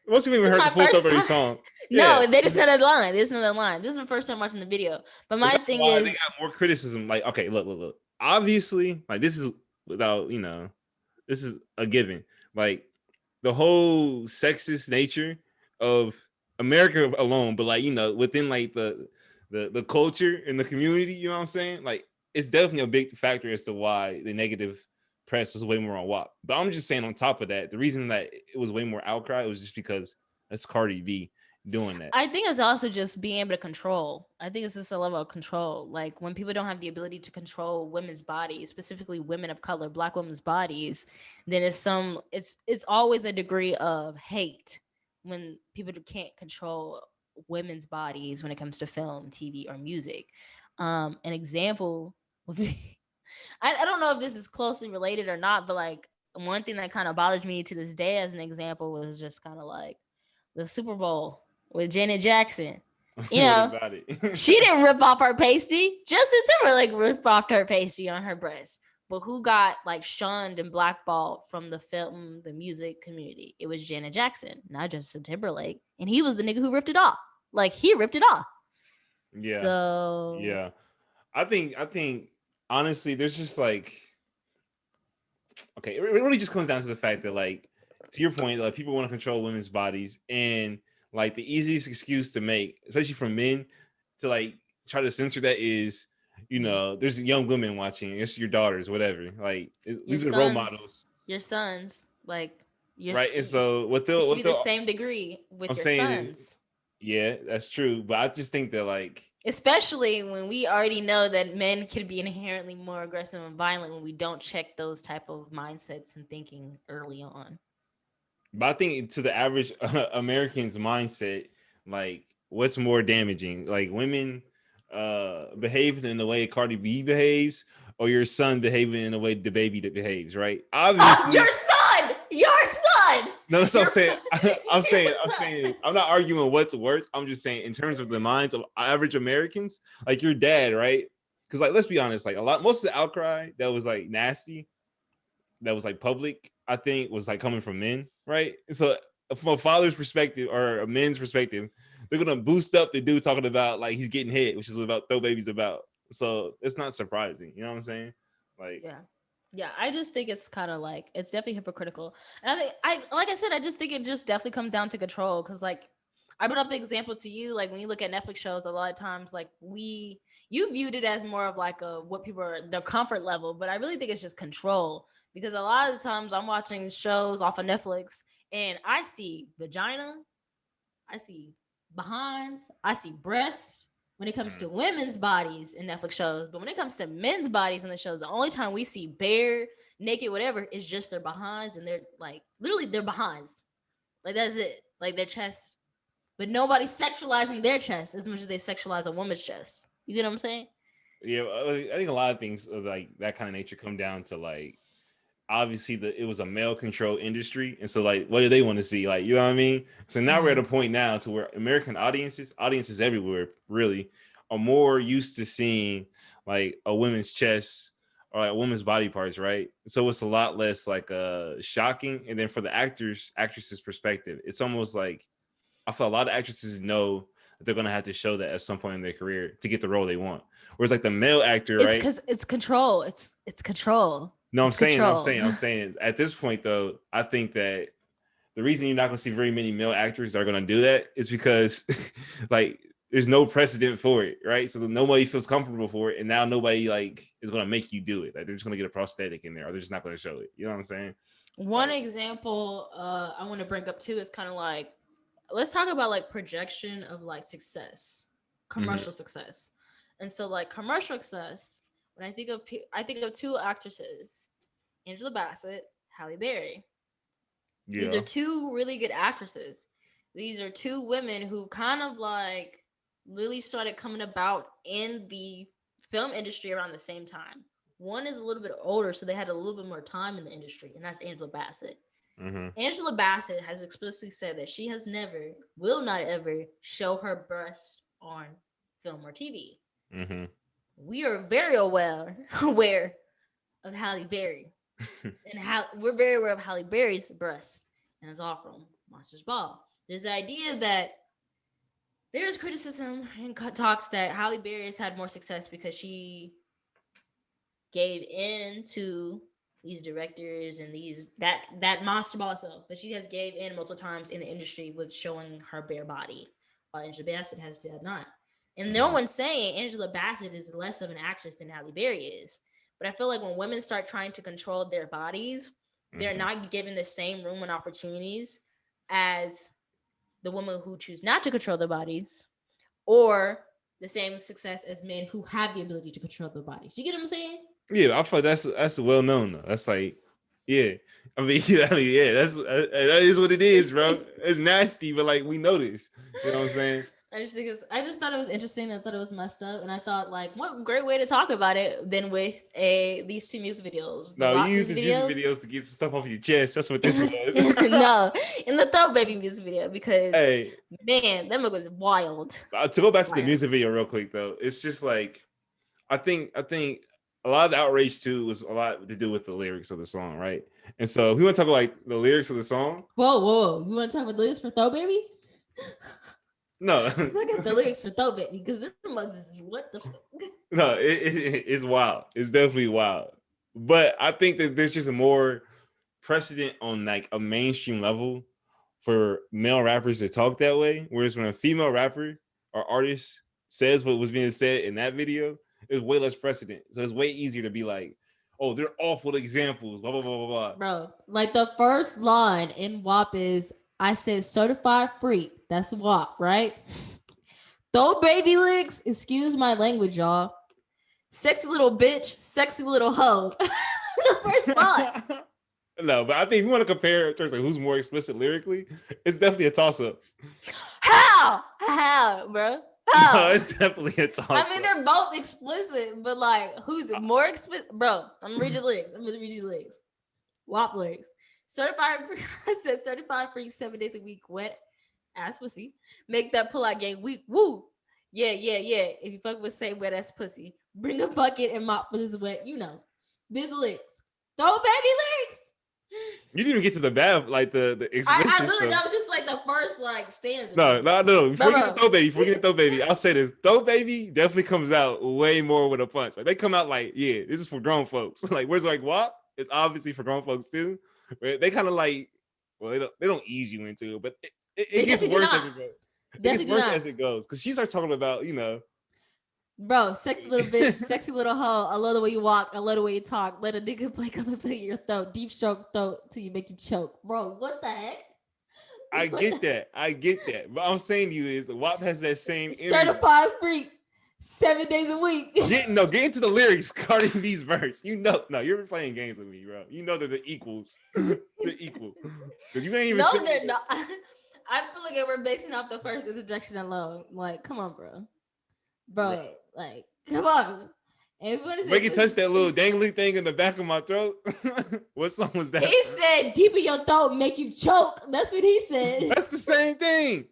most people even This is heard the my full Throat first Baby time. song. Yeah. No, they just know that line. They just know that line. This is the first time watching the video. But But my that's thing why they is, got more criticism. Like, okay, look. Obviously, like this is without, this is a given. Like the whole sexist nature of America alone, but like, within like the culture and the community, you know what I'm saying? Like it's definitely a big factor as to why the negative press was way more on WAP. But I'm just saying on top of that, the reason that it was way more outcry was just because that's Cardi B doing that. I think it's also just being able to control. I think it's just a level of control. Like when people don't have the ability to control women's bodies, specifically women of color, black women's bodies, then it's always a degree of hate when people can't control women's bodies when it comes to film, TV, or music. An example would be I don't know if this is closely related or not, but like one thing that kind of bothers me to this day as an example was just kind of like the Super Bowl with Janet Jackson. You What know, about it? she didn't rip off her pasty. Justin Timberlake ripped off her pasty on her breast. But who got like shunned and blackballed from the film, the music community? It was Janet Jackson, not Justin Timberlake. And he was the nigga who ripped it off. Like he ripped it off. Yeah. So Yeah. I think honestly, there's just like okay, it really just comes down to the fact that like to your point, like people want to control women's bodies and like the easiest excuse to make, especially for men, to like try to censor that is, there's young women watching, it's your daughters, whatever. Like your these are the role sons, models, like your right? And so what it they'll should what be the they'll same degree I'm with your saying, sons. yeah, that's true. But I just think that like Especially when we already know that men can be inherently more aggressive and violent when we don't check those type of mindsets and thinking early on. But I think to the average American's mindset, like what's more damaging, like women behaving in the way Cardi B behaves, or your son behaving in the way the baby that behaves, right? Your Obviously, son, your son, no, that's what I'm your saying. your I'm son. saying this. I'm not arguing what's worse. I'm just saying in terms of the minds of average Americans, like your dad, right? Because like let's be honest, like most of the outcry that was like nasty, that was like public, I think was like coming from men, right? So from a father's perspective or a men's perspective, they're gonna boost up the dude talking about like he's getting hit, which is what about Throw Baby's about. So it's not surprising, you know what I'm saying? Like, Yeah. Yeah, I just think it's kind of like it's definitely hypocritical, and I think like I said, I just think it just definitely comes down to control. Because like I brought up the example to you, like when you look at Netflix shows, a lot of times like you viewed it as more of like a what people are their comfort level, but I really think it's just control. Because a lot of the times I'm watching shows off of Netflix and I see vagina, I see behinds, I see breasts when it comes to Mm. women's bodies in Netflix shows. But when it comes to men's bodies in the shows, the only time we see bare, naked, whatever, is just their behinds and they're like literally their behinds. Like that's it. Like their chest. But nobody's sexualizing their chest as much as they sexualize a woman's chest. You get what I'm saying? Yeah, I think a lot of things of like that kind of nature come down to like obviously it was a male controlled industry, and so like what do they want to see, like, you know what I mean? So now we're at Mm-hmm. a point now to where American audiences everywhere really are more used to seeing like a woman's chest or like women's body parts, right? So it's a lot less like shocking. And then for the actresses perspective, it's almost like I feel a lot of actresses know that they're gonna have to show that at some point in their career to get the role they want, whereas like the male actor, It's right? because it's control. It's control. No, I'm It's saying, control. I'm saying at this point though, I think that the reason you're not going to see very many male actors that are going to do that is because like there's no precedent for it, right? So nobody feels comfortable for it, and now nobody like is going to make you do it. Like they're just going to get a prosthetic in there, or they're just not going to show it. You know what I'm saying? One Like, example I want to bring up too is kind of like let's talk about like projection of like success, mm-hmm. commercial success. And so like commercial success, when I think of two actresses, Angela Bassett, Halle Berry. These are Yeah. two really good actresses. These are two women who kind of like really started coming about in the film industry around the same time. One is a little bit older, so they had a little bit more time in the industry, and that's Angela Bassett. Mm-hmm. Angela Bassett has explicitly said that she has never, will not ever show her breast on film or TV. Mm-hmm. We are very aware of Halle Berry, and how we're very aware of Halle Berry's breast, and it's all from Monsters Ball. There's the idea that there's criticism and talks that Halle Berry has had more success because she gave in to these directors and these that monster ball itself, but she has gave in multiple times in the industry with showing her bare body, while Angela Bassett has did not. And no Mm-hmm. one's saying Angela Bassett is less of an actress than Halle Berry is, but I feel like when women start trying to control their bodies, they're Mm-hmm. not given the same room and opportunities as the women who choose not to control their bodies, or the same success as men who have the ability to control their bodies. You get what I'm saying? Yeah, I feel like that's well known though. That's like, yeah. I mean, yeah, that is what it is, bro. It's nasty, but like we know this. You know what I'm saying? I just thought it was interesting. I thought it was messed up, and I thought like, what great way to talk about it than with these two music videos, the No, you WAP use music these music videos. videos to get some stuff off your chest. That's what this was. No, in the Throw Baby music video because Hey, man, that mug was wild, to go back to the wild. music video real quick though, it's just like I think a lot of the outrage too was a lot to do with the lyrics of the song, right? And so if we want to talk about like the lyrics of the song, Whoa! You want to talk about the lyrics for Throw Baby? no, Let's look at the lyrics for Throw Baby because the mugs is what the fuck. no, it's wild. It's definitely wild. But I think that there's just a more precedent on like a mainstream level for male rappers to talk that way. Whereas when a female rapper or artist says what was being said in that video, it's way less precedent. So it's way easier to be like, oh, they're awful examples, blah, blah, blah, blah, blah. Bro, like the first line in WAP is I said certified freak. That's WAP, right? Throw baby lyrics, excuse my language, y'all. Sexy little bitch, sexy little hoe. The first line. No, but I think if you want to compare in terms of who's more explicit lyrically, it's definitely a toss-up. How, bro? No, How? it's definitely a toss-up. I mean, they're both explicit, but like, who's more explicit? Bro, I'm gonna read your lyrics. WAP lyrics. Certified free, I said certified free 7 days a week, wet ass pussy. Make that pull out game weak. Woo. Yeah. If you fuck with say wet ass pussy, bring a bucket and mop for this wet. You know. These lyrics. Throw baby lyrics. You didn't even get to the bad, like the explicit I literally, stuff. that was just like the first like stanza. No. Before we get to Bro. Throw Baby, I'll say this: Throw Baby definitely comes out way more with a punch. Like they come out like, yeah, this is for grown folks. Like, where's like WAP? It's obviously for grown folks too. But they kind of like, well, they don't ease you into it, but it They gets definitely do worse as not. it goes. It gets Definitely do worse not. as it goes because she starts talking about, Bro, sexy little bitch, sexy little hoe. I love the way you walk. I love the way you talk. Let a nigga play come and play your throat. Deep stroke throat till you make you choke. Bro, what the heck? I get that. I get that. But I'm saying to you is WAP has that same energy. Certified freak. 7 days a week. Get into the lyrics, Cardi B's verse. No, you're playing games with me, bro. You know they're the equals. They're equal. Because you ain't even No, saying they're not. I feel like we're basing off the first introduction alone. Like, come on, bro. Bro, like, come on. And if you want to make say it touch that little dangly thing in the back of my throat. What song was that? He said deep in your throat make you choke. That's what he said. That's the same thing.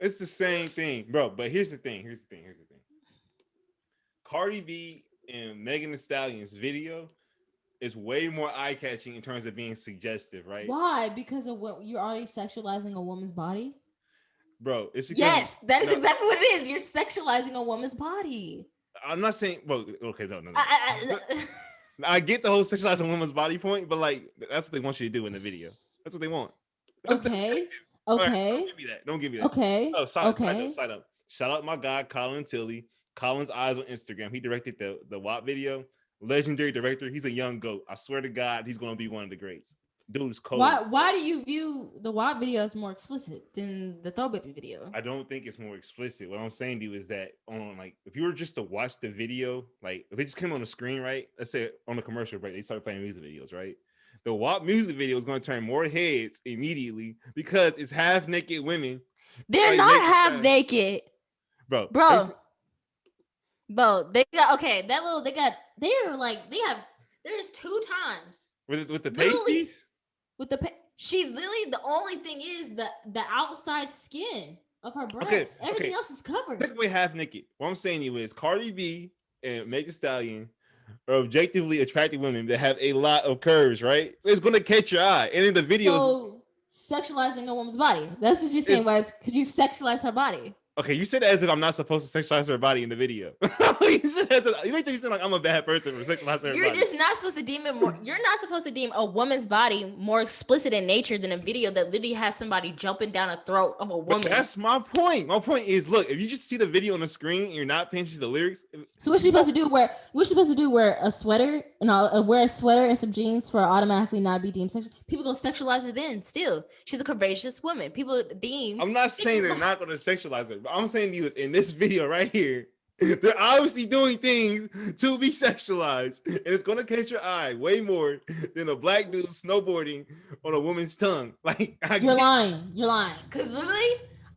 It's the same thing, bro. But here's the thing. Cardi B and Megan Thee Stallion's video is way more eye-catching in terms of being suggestive, right? Why? Because of what you're already sexualizing a woman's body? Bro, it's because yes, that is exactly what it is. You're sexualizing a woman's body. I'm not saying, well, okay, no. I get the whole sexualizing a woman's body point, but like that's what they want you to do in the video. That's what they want. Okay. Right, don't give me that. Okay. Oh, side up. Shout out my guy Colin Tilley. Colin's Eyes on Instagram. He directed the WAP video. Legendary director. He's a young goat. I swear to God, he's gonna be one of the greats. Dude's cold. Why do you view the WAP video as more explicit than the Throw Baby video? I don't think it's more explicit. What I'm saying to you is that on like if you were just to watch the video, like if it just came on the screen, right? Let's say on a commercial break, they start playing music videos, right? The WAP music video is going to turn more heads immediately because it's half naked women. They're not half naked, bro. They got there's 2 times with the pasties. She's literally the only thing is the outside skin of her breast. Everything else is covered. Take away half naked. What I'm saying to you is Cardi B and Megan Thee Stallion are objectively attractive women that have a lot of curves, right? So it's going to catch your eye. And in the videos, so sexualizing a woman's body. That's what you're saying, was because you sexualize her body. Okay, you said as if I'm not supposed to sexualize her body in the video. You said like I'm a bad person for sexualizing her body. You're just not supposed to deem it more. You're not supposed to deem a woman's body more explicit in nature than a video that literally has somebody jumping down a throat of a woman. But that's my point. My point is, look, if you just see the video on the screen and you're not paying attention to the lyrics. So what's she supposed to do? Wear a sweater? Wear a sweater and some jeans for automatically not be deemed sexual? People gonna sexualize her then. Still, she's a courageous woman. People deem. I'm not saying they're not gonna sexualize her. But I'm saying to you is in this video right here, they're obviously doing things to be sexualized, and it's gonna catch your eye way more than a black dude snowboarding on a woman's tongue. Like you're lying. Because literally,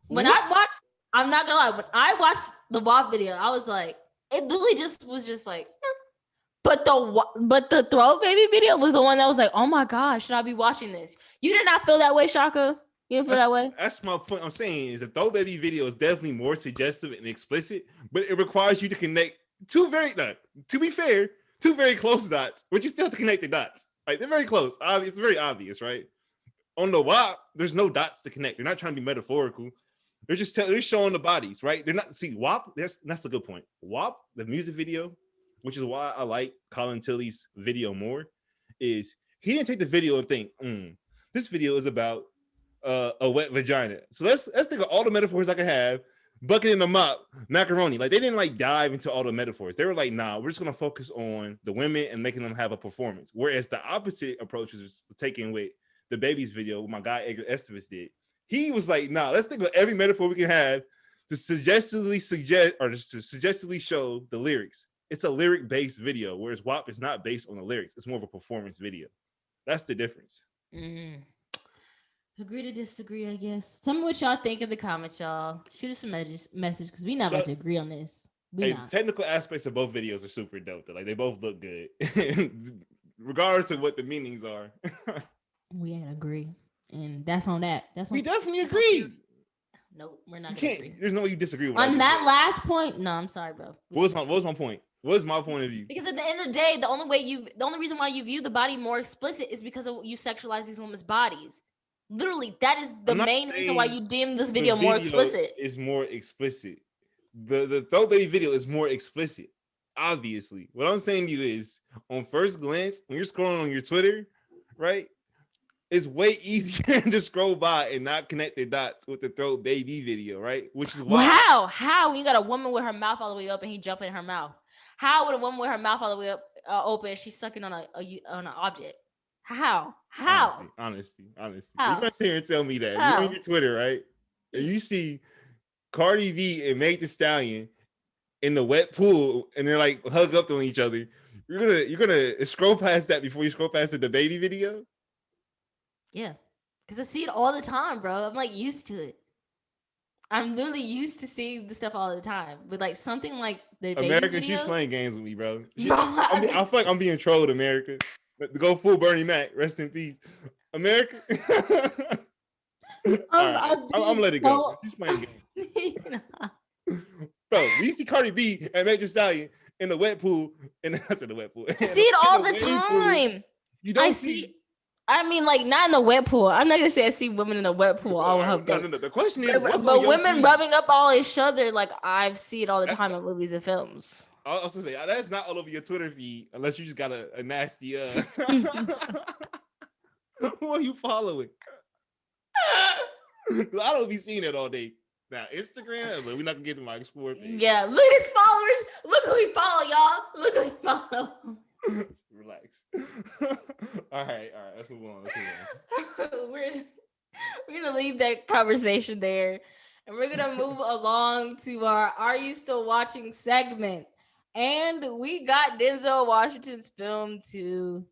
when I'm not gonna lie, when I watched the WAP video, I was like, it literally was just like. But the Throw Baby video was the one that was like, oh my gosh, should I be watching this? You did not feel that way, Shaka? You didn't feel that way? That's my point. I'm saying is the Throw Baby video is definitely more suggestive and explicit, but it requires you to connect two very close dots, but you still have to connect the dots. Like they're very close. It's very obvious, right? On the WAP, there's no dots to connect. They're not trying to be metaphorical. They're showing the bodies, right? They're not WAP. That's a good point. WAP, the music video, which is why I like Colin Tilley's video more, is he didn't take the video and think, this video is about a wet vagina. So let's think of all the metaphors I could have, bucket in the mop, macaroni. Like they didn't like dive into all the metaphors. They were like, nah, we're just gonna focus on the women and making them have a performance. Whereas the opposite approach was taken with the baby's video, what my guy Edgar Estevez did. He was like, nah, let's think of every metaphor we can have to suggestively show the lyrics. It's a lyric-based video, whereas WAP is not based on the lyrics. It's more of a performance video. That's the difference. Mm-hmm. Agree to disagree, I guess. Tell me what y'all think in the comments, y'all. Shoot us a message because we're not about to agree on this. The technical aspects of both videos are super dope. Like they both look good, regardless of what the meanings are. We ain't agree, and that's on that. We definitely agree. Nope, we're not gonna agree. There's no way you disagree with on that last point. No, I'm sorry, bro. What was my point? What's my point of view? Because at the end of the day, the only reason why you view the body more explicit is because of you sexualize these women's bodies. Literally, that is the main reason why you deem this video more explicit. It's more explicit. The Throw Baby video is more explicit. Obviously, what I'm saying to you is, on first glance, when you're scrolling on your Twitter, right, it's way easier to scroll by and not connect the dots with the throat baby video, right? Which is Well, why how when you got a woman with her mouth all the way up and he jumping in her mouth? How would a woman with her mouth all the way up open she's sucking on on an object? How? honesty, How? honesty, honesty. You're How? gonna sit here and tell me that if you're on How? your Twitter, right, and you see Cardi B and Meg Thee Stallion in the wet pool and they're like hug up on each other, you're gonna scroll past that before you scroll past the baby video. Yeah, because I see it all the time, bro. I'm like used to it. I'm literally used to seeing the stuff all the time. But like something like the baby's America, she's video, playing games with me, bro. bro. I feel like I'm being trolled, America. But to go full Bernie Mac, rest in peace, America. All right, I'm I'm being gonna let it go. so. She's playing games, bro. We see Cardi B and Meg Thee Stallion in the wet pool, and I said the wet pool, I see it in all the the wave pool. time. You I don't see. see. I mean, like not in the wet pool. I'm not gonna say I see women in the wet pool all All right, hugged no, up. no, no. The question is, what's on But your women feed? rubbing up all each other, like I see it all the That, time in movies and films. I was gonna say that's not all over your Twitter feed unless you just got a nasty. Who are you following? I don't be seeing it all day. Now Instagram, but we're not gonna get to my explore page. Yeah, look at his followers. Look who he follow, y'all. Look who he follow. Relax. All right. Let's move on. We're gonna leave that conversation there, and we're gonna move along to our "Are You Still Watching" segment. And we got Denzel Washington's film to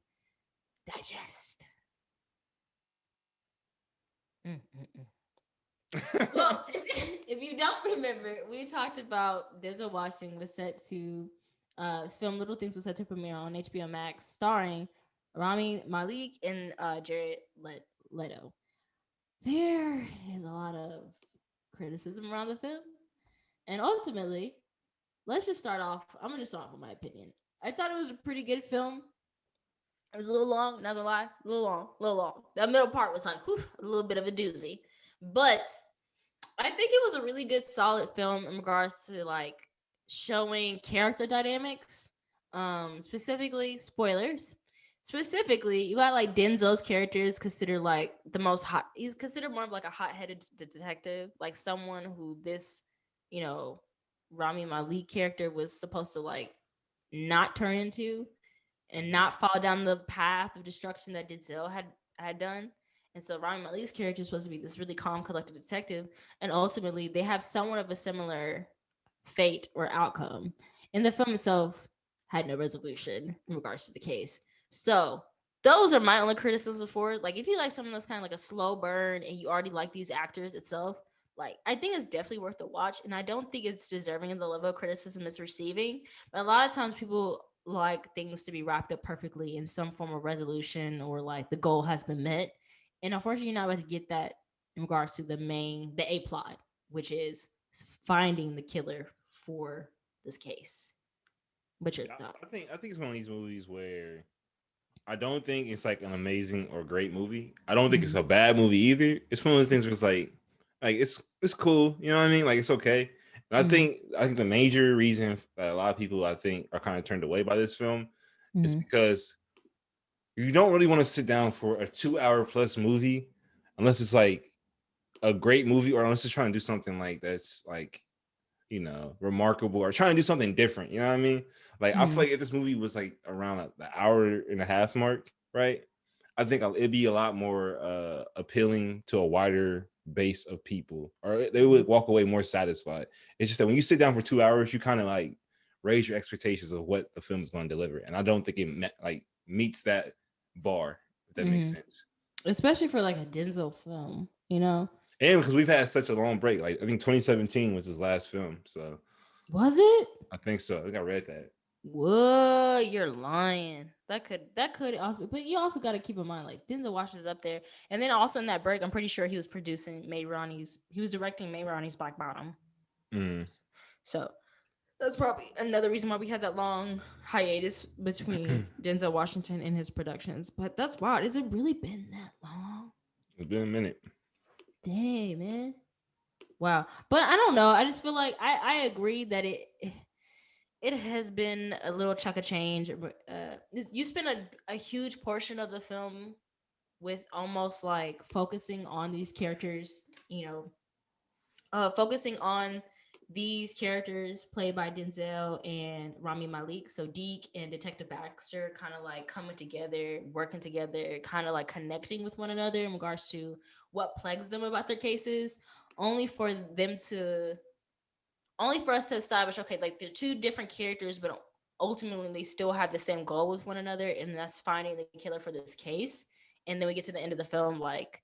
digest. Well, if you don't remember, we talked about Denzel Washington was set to his film Little Things was set to premiere on HBO Max, starring Rami Malek and Jared Leto. There is a lot of criticism around the film, and ultimately, let's just start off. I'm gonna just start off with my opinion. I thought it was a pretty good film. It was a little long, not gonna lie, a little long. That middle part was like, whew, a little bit of a doozy, but I think it was a really good, solid film in regards to like showing character dynamics. Specifically, spoilers. Specifically, you got like Denzel's character is considered like the most hot. He's considered more of like a hot-headed detective, like someone who this, you know, Rami Malek character was supposed to like not turn into and not fall down the path of destruction that Denzel had done. And so Rami Malek's character is supposed to be this really calm, collected detective, and ultimately they have somewhat of a similar fate or outcome. And the film itself had no resolution in regards to the case. So those are my only criticisms for it. Like if you like something that's kind of like a slow burn and you already like these actors itself, like I think it's definitely worth the watch. And I don't think it's deserving of the level of criticism it's receiving. But a lot of times people like things to be wrapped up perfectly in some form of resolution or like the goal has been met. And unfortunately, you're not about to get that in regards to the A plot, which is finding the killer for this case. What's your thought? I think it's one of these movies where I don't think it's like an amazing or great movie. I don't think it's a bad movie either. It's one of those things where it's like it's cool. You know what I mean? Like it's okay. And I think the major reason that a lot of people I think are kind of turned away by this film is because you don't really want to sit down for a 2 hour plus movie unless it's like a great movie or unless it's trying to do something like that's like remarkable or trying to do something different. You know what I mean? Like, I feel like if this movie was like around the hour and a half mark, right? I think it'd be a lot more appealing to a wider base of people, or they would walk away more satisfied. It's just that when you sit down for 2 hours, you kind of like raise your expectations of what the film is going to deliver, and I don't think it meets that bar. If that makes sense. Especially for like a Denzel film, you know? And because we've had such a long break, like I think 2017 was his last film, so Was it? I think so. I think I read that. Whoa, you're lying. That could also, but you also got to keep in mind like Denzel Washington's up there, and then also in that break, I'm pretty sure he was he was directing May Ronnie's Black Bottom. Mm. So that's probably another reason why we had that long hiatus between Denzel Washington and his productions. But that's wild. Has it really been that long? It's been a minute. Dang, man. Wow. But I don't know. I just feel like I agree that it has been a little chunk of change. You spend a huge portion of the film with almost like focusing on these characters, focusing on these characters played by Denzel and Rami Malek. So Deke and Detective Baxter kind of like coming together, working together, kind of like connecting with one another in regards to what plagues them about their cases, only for them to only for us to establish, okay, like they're two different characters, but ultimately they still have the same goal with one another, and that's finding the killer for this case. And then we get to the end of the film, like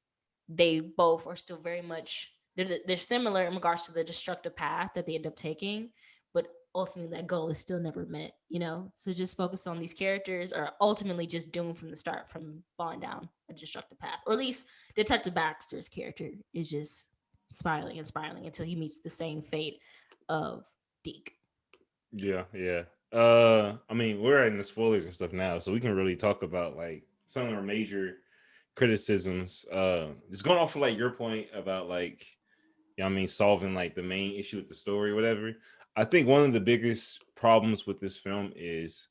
they both are still very much they're similar in regards to the destructive path that they end up taking, but ultimately that goal is still never met. So just focus on these characters are ultimately just doomed from the start from falling down a destructive path, or at least Detective Baxter's character is just spiraling and spiraling until he meets the same fate of Deke. Yeah, yeah. I mean, we're in the spoilers and stuff now, so we can really talk about like some of our major criticisms. Just going off of like your point about like, I mean, solving like the main issue with the story, or whatever. I think one of the biggest problems with this film is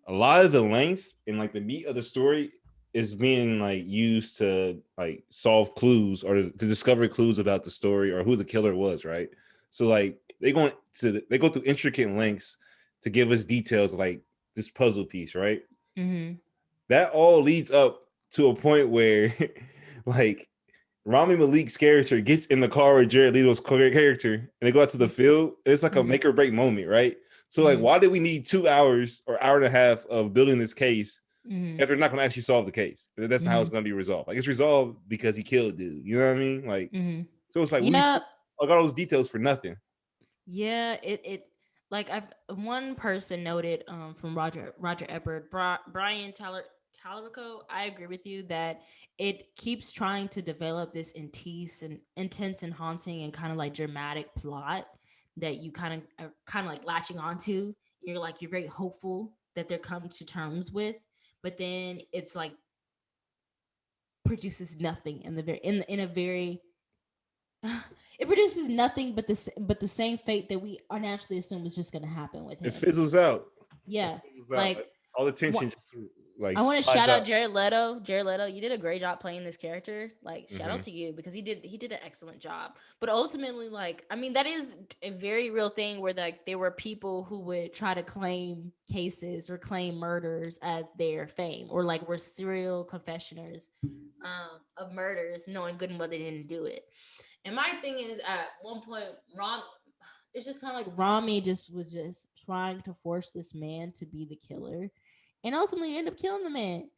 a lot of the length and like the meat of the story is being like used to like solve clues or to discover clues about the story or who the killer was, right? So like they go through intricate lengths to give us details like this puzzle piece, right? Mm-hmm. That all leads up to a point where like Rami Malek's character gets in the car with Jared Leto's character and they go out to the field. It's like a Mm-hmm. make or break moment, right? So like, Mm-hmm. why did we need 2 hours or hour and a half of building this case Mm-hmm. if they're not going to actually solve the case? That's not how Mm-hmm. it's going to be resolved. Like it's resolved because he killed dude. You know what I mean? Like, Mm-hmm. so it's like we Yeah, like all those details for nothing. yeah. It like I've one person noted from Roger Ebert, Brian Tallarico. I agree with you that it keeps trying to develop this intense and haunting and kind of like dramatic plot that you kind of are kind of like latching onto. You're very hopeful that they're come to terms with, but then it's like produces nothing in the very in a very it produces nothing but the same fate that we are naturally assume is just going to happen with It him. fizzles out. It Yeah, fizzles out. like Like all the what tension just like I want to slides shout out out. Jared Leto. Jared Leto, you did a great job playing this character. Like, shout out Hmm. to you because he did an excellent job. But ultimately, like, I mean, that is a very real thing where like there were people who would try to claim cases or claim murders as their fame, or like were serial confessioners of murders, knowing good and well they didn't do it. And my thing is, at one point, it's just kind of like Rami just was just trying to force this man to be the killer, and ultimately end up killing the man.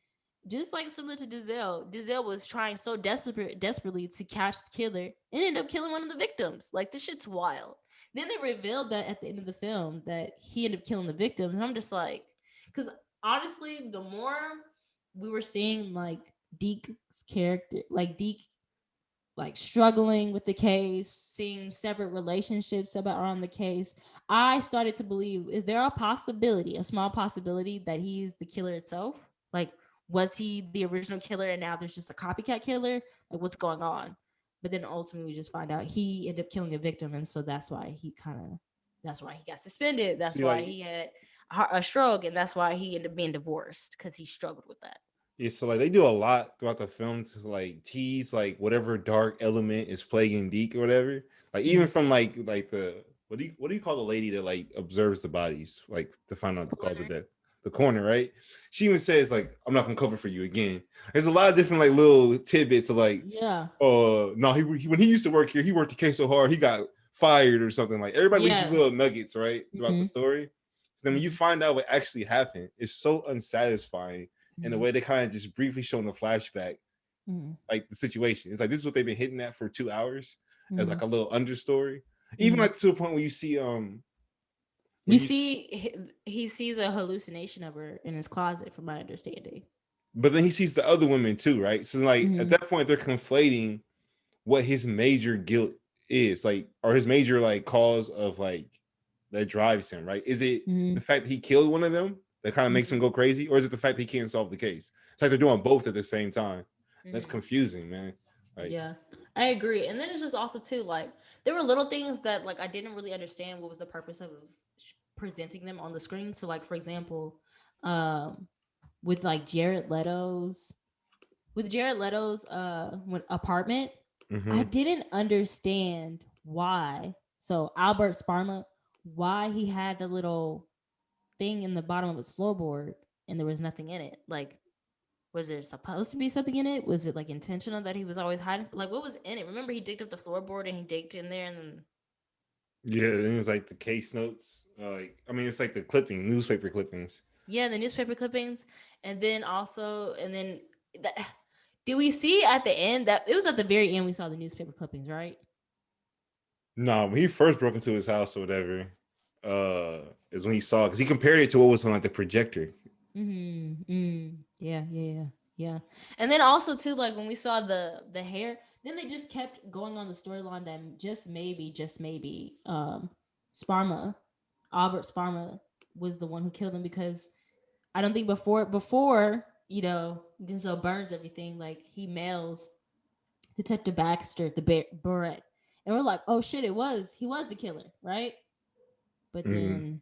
Just like similar to Denzel, Denzel was trying so desperately to catch the killer and ended up killing one of the victims. Like this shit's wild. Then they revealed that at the end of the film that he ended up killing the victims, and I'm just like, because honestly, the more we were seeing like Deke's character, like Deke like struggling with the case, seeing separate relationships about around the case, I started to believe: is there a possibility, a small possibility, that he's the killer itself? Like, was he the original killer and now there's just a copycat killer? Like, what's going on? But then ultimately, we just find out he ended up killing a victim, and so that's why he got suspended. That's See, why like he had a stroke, and that's why he ended up being divorced because he struggled with that. yeah, so like they do a lot throughout the film to like tease like whatever dark element is plaguing Deke or whatever. Like even Mm-hmm. from like the what do you call the lady that like observes the bodies like to find out the cause of Corner. death? The coroner, right? She even says like I'm not gonna cover for you again. There's a lot of different like little tidbits of like, Yeah. no, he when he used to work here, he worked the case so hard he got fired or something. Like everybody leaves these Yeah. little nuggets right throughout the Mm-hmm. story. Then when you Mm-hmm. find out what actually happened, it's so unsatisfying in the Mm-hmm. way they kind of just briefly show in the flashback, Mm-hmm. like the situation. It's like this is what they've been hitting at for 2 hours as Mm-hmm. like a little understory. Even Mm-hmm. like to the point where you see when You you see, he sees a hallucination of her in his closet, from my understanding. but then he sees the other women too, right? So like at Mm-hmm. that point they're conflating what his major guilt is, like, or his major like cause of like that drives him, right? Is it Mm-hmm. the fact that he killed one of them that kind of makes him Mm-hmm. go crazy, or is it the fact that he can't solve the case? It's like they're doing both at the same time. That's Mm-hmm. confusing, man. Like, Yeah, I agree. And then it's just also too like there were little things that like I didn't really understand what was the purpose of presenting them on the screen. So like for example, um with like Jared Leto's apartment, I Mm-hmm. didn't understand why. So Albert Sparma, why he had the little thing in the bottom of his floorboard and there was nothing in it. Like, was there supposed to be something in it? Was it like intentional that he was always hiding? Like, what was in it? Remember, he digged up the floorboard and he digged in there, and then Yeah, and it was like the case notes. Like, I mean, it's like the clipping, newspaper clippings. yeah, the newspaper clippings, and then also, and then that. Did we see at the end that it was at the very end we saw the newspaper clippings, right? No, when he first broke into his house or whatever, is when he saw because he compared it to what was on like the projector. Mm-hmm. Yeah, yeah, yeah, yeah. And then also too, like when we saw the hair, then they just kept going on the storyline that just maybe, Sparma, Albert Sparma was the one who killed him because I don't think before Denzel burns everything, like he mails Detective Baxter the beret, and we're like, oh shit, he was the killer, right? But Mm-hmm. then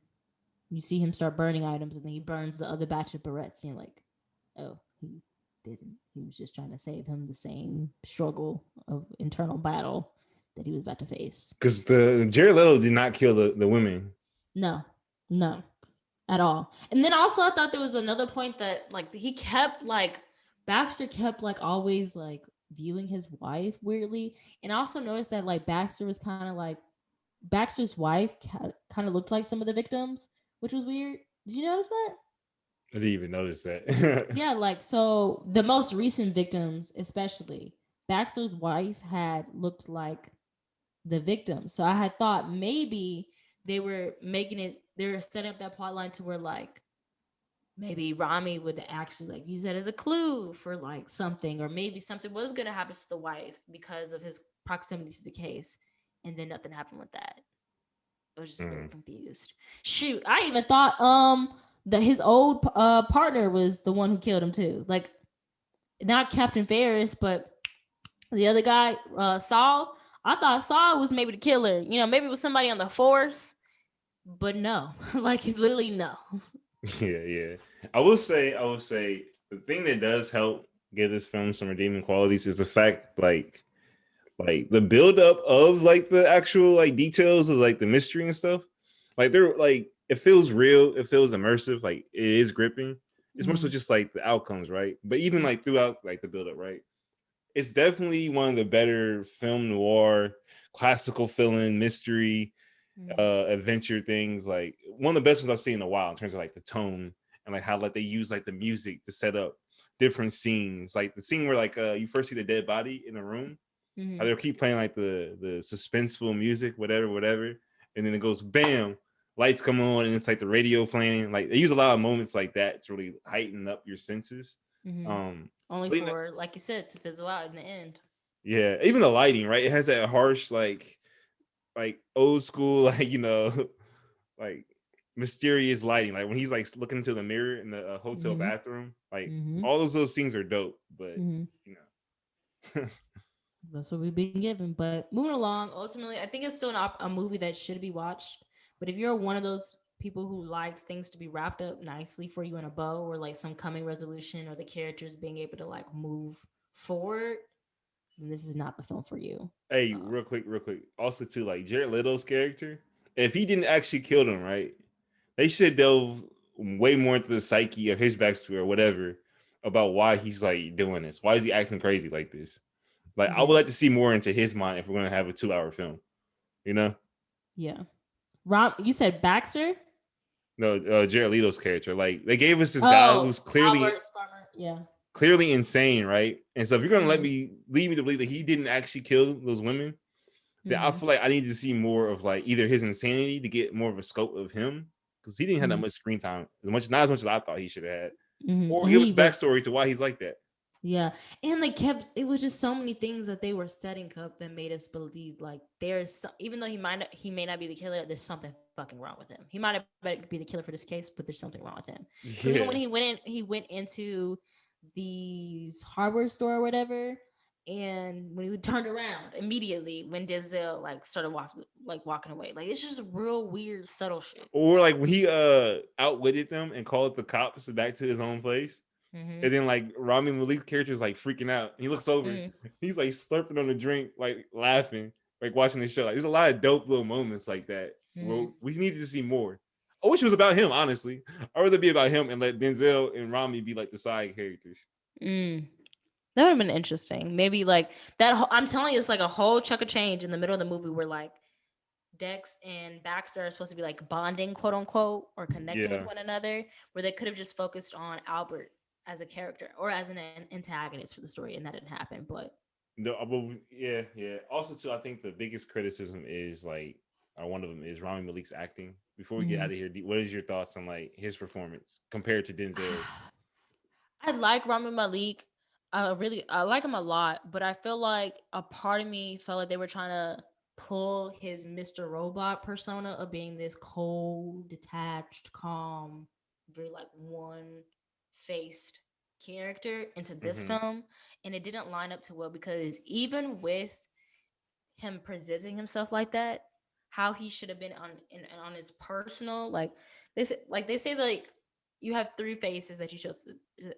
you see him start burning items, and then he burns the other batch of barrettes, and you're like, oh, he didn't. He was just trying to save him the same struggle of internal battle that he was about to face. Because the Jared Leto did not kill the women. No, no, at all. And then also, I thought there was another point that like he kept like Baxter kept like always like viewing his wife weirdly, and I also noticed that like Baxter was kind of like Baxter's wife kind of looked like some of the victims, which was weird. Did you notice that? I didn't even notice that. Yeah, like so the most recent victims, especially Baxter's wife, had looked like the victim. So I had thought maybe they were setting up that plot line to where like maybe Rami would actually like use that as a clue for like something, or maybe something was gonna happen to the wife because of his proximity to the case, and then nothing happened with that. I was just very Mm. confused. Shoot, I even thought that his old partner was the one who killed him too. Like not Captain Ferris, but the other guy, Saul. I thought Saul was maybe the killer. You know, maybe it was somebody on the force, but no, like literally no. Yeah, yeah. I will say, the thing that does help give this film some redeeming qualities is the fact, like the build up of like the actual like details of like the mystery and stuff. Like they're like it feels real, it feels immersive, like it is gripping. It's more so Mm-hmm. just like the outcomes, right? But even like throughout like the build up, right? It's definitely one of the better film noir, classical feeling mystery, Mm-hmm. adventure things. Like one of the best ones I've seen in a while in terms of like the tone and like how like they use like the music to set up different scenes. Like the scene where like you first see the dead body in a room, how Mm-hmm. they'll keep playing like the suspenseful music, whatever, and then it goes bam, lights come on, and it's like the radio playing. Like they use a lot of moments like that to really heighten up your senses. Mm-hmm. Um, Only so for, like you said, to fizzle out in the end. yeah, even the lighting, right? It has that harsh, like old school, like like mysterious lighting. Like when he's like looking into the mirror in the hotel Mm-hmm. bathroom, like Mm-hmm. all those scenes are dope. But Mm-hmm. you know, That's what we've been given. But moving along, ultimately, I think it's still a movie that should be watched. But if you're one of those people who likes things to be wrapped up nicely for you in a bow, or like some coming resolution, or the characters being able to like move forward, then this is not the film for you. hey, Uh, real quick. Also, too, like Jared Leto's character, if he didn't actually kill them, right? They should delve way more into the psyche of his backstory or whatever about why he's like doing this. Why is he acting crazy like this? Like, I would yeah, like to see more into his mind if we're gonna have a 2 hour film. You know? yeah. Rob, you said Baxter. No, Jared Leto's character. Like, they gave us this guy Oh, who's clearly Albert Sparmer. Yeah. clearly insane, right? And so if you're gonna Mm-hmm. lead me to believe that he didn't actually kill those women, then I Mm-hmm. feel like I need to see more of like either his insanity to get more of a scope of him because he didn't have that Mm-hmm. much screen time, not as much as I thought he should have had, Mm-hmm. or And give us he was backstory to why he's like that. Yeah. And they kept it was just so many things that they were setting up that made us believe like even though he may not be the killer, there's something fucking wrong with him. He might be the killer for this case, but there's something wrong with him. Because even when Yeah, he went into these hardware store or whatever, And when he turned around immediately when Denzel like started walking away. Like it's just real weird, subtle shit. Or like when he outwitted them and called the cops back to his own place. Mm-hmm. And then like Rami Malik's character is like freaking out. He looks over. Mm, He's like slurping on a drink, like laughing, like watching the show. Like, there's a lot of dope little moments like that. mm, Well, we needed to see more. I wish it was about him, honestly. I'd rather be about him and let Denzel and Rami be like the side characters. mm. That would have been interesting. Maybe like that. I'm telling you, it's like a whole chunk of change in the middle of the movie where like Dex and Baxter are supposed to be like bonding, quote unquote, or connecting with Yeah. one another, where they could have just focused on Albert as a character or as an antagonist for the story, and that didn't happen. But No, but yeah, yeah. Also, too, I think the biggest criticism is like, one of them is Rami Malek's acting. Before we get out mm. of here, what is your thoughts on like his performance compared to Denzel's? I like Rami Malik. I like him a lot, but I feel like a part of me felt like they were trying to pull his Mr. Robot persona of being this cold, detached, calm, very like one faced character into this Hmm. film. And it didn't line up too well because even with him presenting himself like that, how he should have been on his personal they say like you have three faces that you show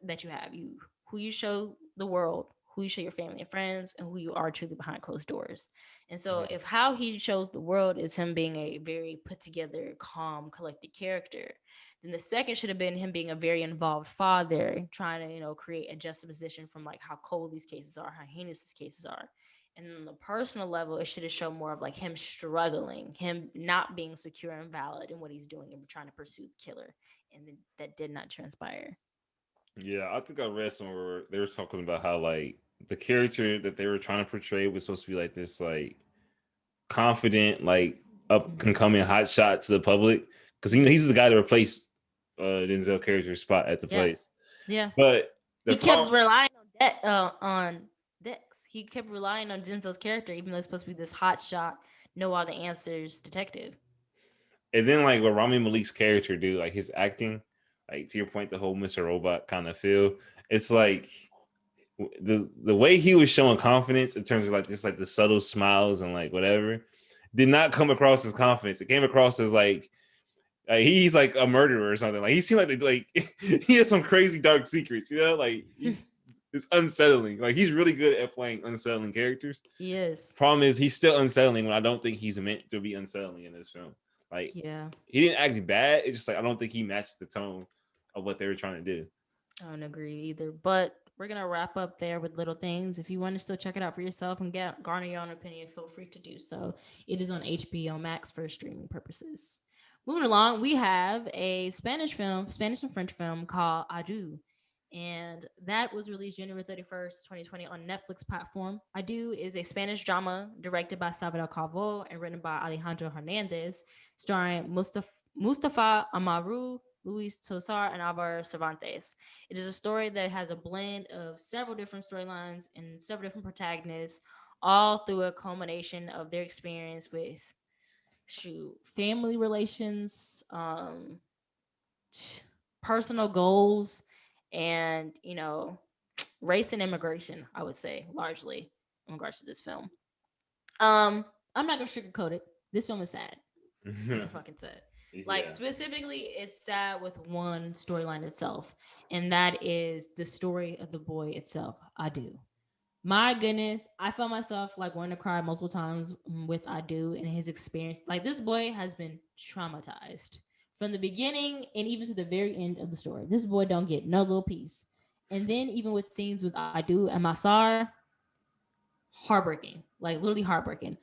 that you have you who you show the world, who you show your family and friends, and who you are truly behind closed doors. And so Hmm. if how he shows the world is him being a very put together, calm, collected character, then the second should have been him being a very involved father, trying to create a juxtaposition from like how cold these cases are, how heinous these cases are. And on the personal level, it should have shown more of like him struggling, him not being secure and valid in what he's doing and trying to pursue the killer. And that did not transpire. Yeah, I think I read somewhere they were talking about how like the character that they were trying to portray was supposed to be like this like confident, like up Mhm. and coming hot shot to the public because Mhm. he's the guy to replace Denzel character's spot at the Yeah. place. Yeah. But the He kept problem, relying on Dex. He kept relying on Denzel's character, even though it's supposed to be this hot shot, know all the answers detective. and then like what Rami Malek's character do, like his acting, like to your point, the whole Mr. Robot kind of feel. It's like the way he was showing confidence in terms of like this, like the subtle smiles and like whatever, did not come across as confidence. It came across as like he's like a murderer or something. Like he seemed like he has some crazy dark secrets, you know? Like it's unsettling. Like he's really good at playing unsettling characters. Yes. Problem is he's still unsettling when I don't think he's meant to be unsettling in this film. Like Yeah. he didn't act bad. It's just like I don't think he matched the tone of what they were trying to do. I don't agree either. But we're gonna wrap up there with little things. If you want to still check it out for yourself and get garner your own opinion, feel free to do so. It is on HBO Max for streaming purposes. Moving along, we have a Spanish and French film called Adu. And that was released January 31st, 2020 on Netflix platform. Adu is a Spanish drama directed by Salvador Calvo and written by Alejandro Hernandez, starring Mustafa Amaru, Luis Tosar, and Alvaro Cervantes. It is a story that has a blend of several different storylines and several different protagonists, all through a culmination of their experience with family relations, personal goals, and race and immigration. I would say largely in regards to this film. Um, I'm not gonna sugarcoat it. This film is sad. Super fucking sad. Like Yeah. specifically, it's sad with one storyline itself, and that is the story of the boy itself. I do. My goodness, I felt myself like wanting to cry multiple times with I do and his experience. Like this boy has been traumatized from the beginning and even to the very end of the story. This boy don't get no little peace. And then even with scenes with I do and Masar, heartbreaking. Like literally heartbreaking.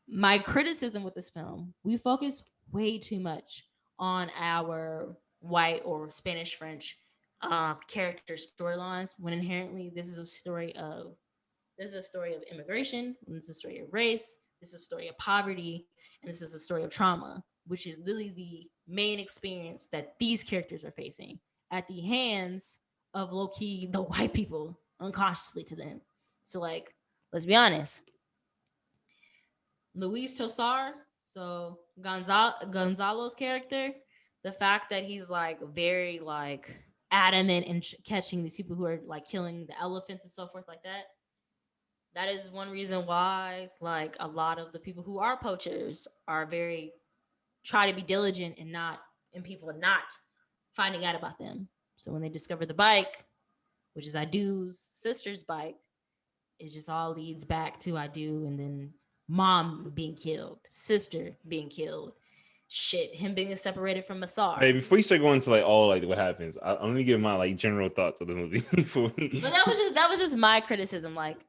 My criticism with this film, we focus way too much on our white or Spanish French character storylines when inherently this is a story of immigration, this is a story of race, this is a story of poverty, and this is a story of trauma, which is literally the main experience that these characters are facing at the hands of low key the white people unconsciously to them. So like, let's be honest, Luis Tosar, so Gonzalo's character, the fact that he's like very adamant in catching these people who are like killing the elephants and so forth like that. That is one reason why, like, a lot of the people who are poachers are very try to be diligent and not, and people are not finding out about them. So when they discover the bike, which is Idu's sister's bike, it just all leads back to Idu, and then mom being killed, sister being killed, shit, him being separated from Hey, Masar. before you start going to like all like what happens, I'm gonna give my like general thoughts of the movie. But that was just my criticism. Like,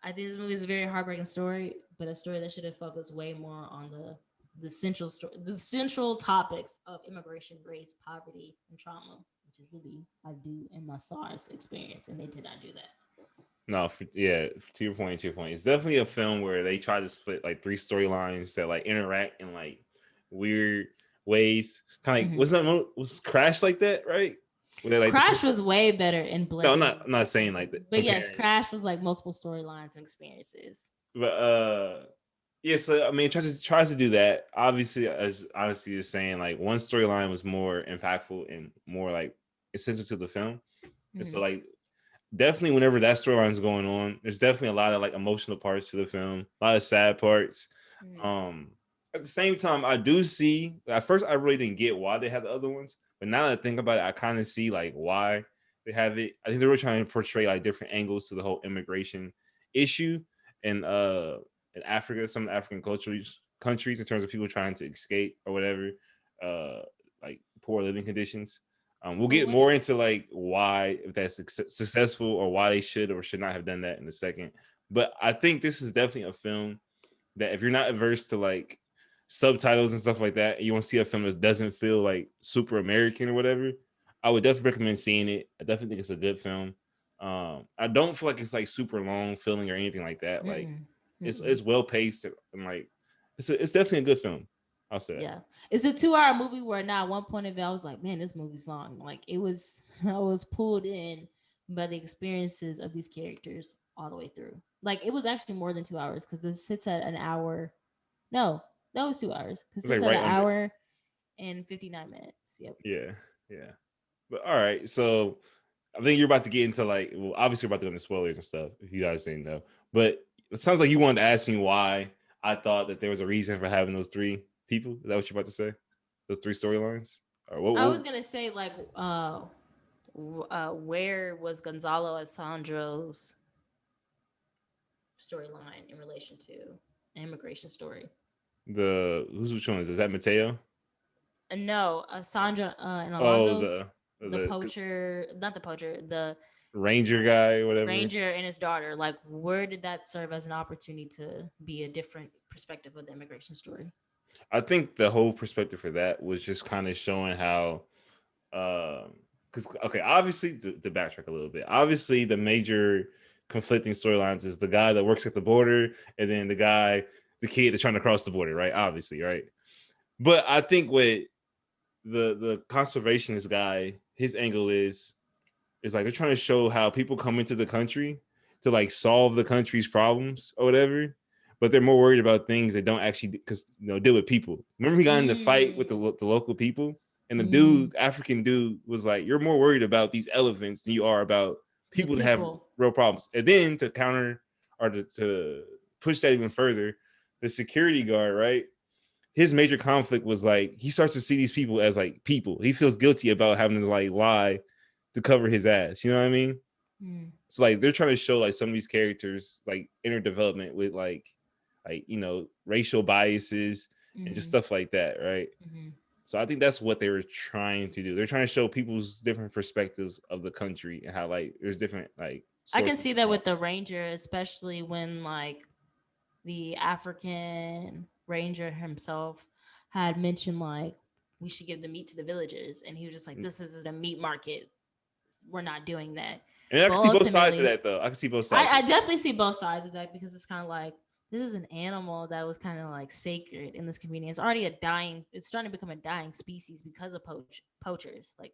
I think this movie is a very heartbreaking story, but a story that should have focused way more on the central story, the central topics of immigration, race, poverty, and trauma, which is really Idu and Masar's experience, and they did not do that. No, yeah, to your point, it's definitely a film where they try to split like three storylines that like interact in like weird ways. Kind of like was Crash like that, right? Where they like Crash was way better in no, blending, I'm not saying like that but yes, comparing, Crash was like multiple storylines and experiences. but yeah. So I mean, it tries to do that. Obviously, as honestly is saying, like one storyline was more impactful and more like essential to the film, and so like definitely whenever that storyline is going on, there's definitely a lot of like emotional parts to the film, a lot of sad parts. Um, at the same time, I do see at first I really didn't get why they had the other ones, but now that I think about it, I kind of see like why they have it. I think they were trying to portray like different angles to the whole immigration issue in Africa, some African countries in terms of people trying to escape or whatever, uh, like poor living conditions. We'll But get what did more into like why if that's successful or why they should or should not have done that in a second. But I think this is definitely a film that if you're not averse to like subtitles and stuff like that, and you want to see a film that doesn't feel like super American or whatever, I would definitely recommend seeing it. I definitely think it's a good film. I don't feel like it's like super long feeling or anything like that. Like it's well paced and like it's definitely a good film. I'll say that. Yeah, it's a 2 hour movie where now at one point of it I was like, man, this movie's long. Like, it was, I was pulled in by the experiences of these characters all the way through. Like, it was actually more than 2 hours because it sits at an hour. No, that was 2 hours because It's it like sits at right an under. hour and 59 minutes. Yep. Yeah, yeah. But all right, so I think you're about to get into like, well, obviously we're about to go into spoilers and stuff if you guys didn't know. But it sounds like you wanted to ask me why I thought that there was a reason for having those three people. Is that what you're about to say? Those three storylines, or what? I was gonna say, like, where was Gonzalo Alessandro's storyline in relation to an immigration story? The who's which one is? Is that Mateo? No, Sandra and Oh, Alonzo's the the poacher, not the poacher, the Ranger guy, or whatever. ranger and his daughter. Like, where did that serve as an opportunity to be a different perspective of the immigration story? I think the whole perspective for that was just kind of showing how because okay, obviously to backtrack a little bit, obviously the major conflicting storylines is the guy that works at the border and then the kid that's trying to cross the border, right? Obviously, right? But I think what the conservationist guy, his angle is like they're trying to show how people come into the country to like solve the country's problems or whatever, but they're more worried about things that don't actually because deal with people. Remember he got in the fight with the local people, and the dude, African dude, was like, "You're more worried about these elephants than you are about The people that have people. real problems." And then to counter or to push that even further, the security guard, right? His major conflict was like he starts to see these people as like people. He feels guilty about having to like lie to cover his ass. You know what I mean? So like they're trying to show like some of these characters like inner development with like racial biases and just stuff like that, right? So I think that's what they were trying to do. They're trying to show people's different perspectives of the country and how like there's different like I can sources see of that with problems. the ranger, especially when, like, the African ranger himself had mentioned, like, we should give the meat to the villagers, and he was just like, this isn't a meat market, we're not doing that. And I But can see both sides of ultimately, that though. I can see both sides. I definitely see both sides of that, because it's kind of like, this is an animal that was kind of like sacred in this community. It's already a dying, it's starting to become a dying species because of poachers. Like,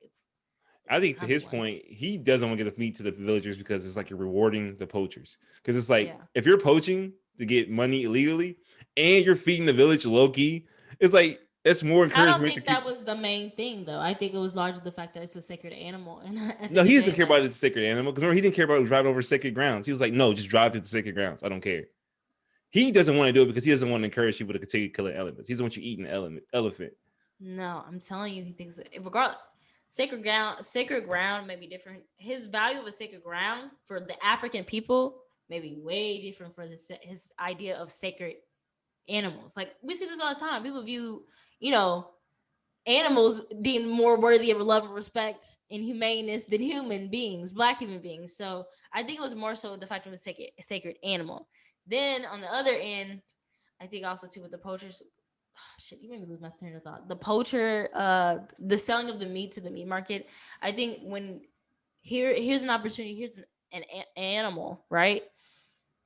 I it's think to becoming his one. point, he doesn't want to get the meat to the villagers because it's like you're rewarding the poachers. Because it's like Yeah. if you're poaching to get money illegally and you're feeding the village low key, it's like It's more I don't encouragement to think that keep. was the main thing, though. I think it was largely the fact that it's a sacred animal, and at the No, end he of the doesn't day, care like about his sacred animal because remember he didn't care about driving over sacred grounds. He was like, no, just drive through the sacred grounds. I don't care. He doesn't want to do it because he doesn't want to encourage people to continue killing elephants. He doesn't want you eating an elephant. no, I'm telling you, he thinks regardless. Sacred ground may be different. His value of a sacred ground for the African people may be way different for his idea of sacred animals. Like we see this all the time. People view, you know, animals deemed more worthy of love and respect and humaneness than human beings, black human beings. So I think it was more so the fact it was a sacred animal. Then on the other end, I think also too with the poachers. Shit, you made me lose my train of thought. The poacher, the selling of the meat to the meat market. I think when here's an opportunity. Here's an animal, right?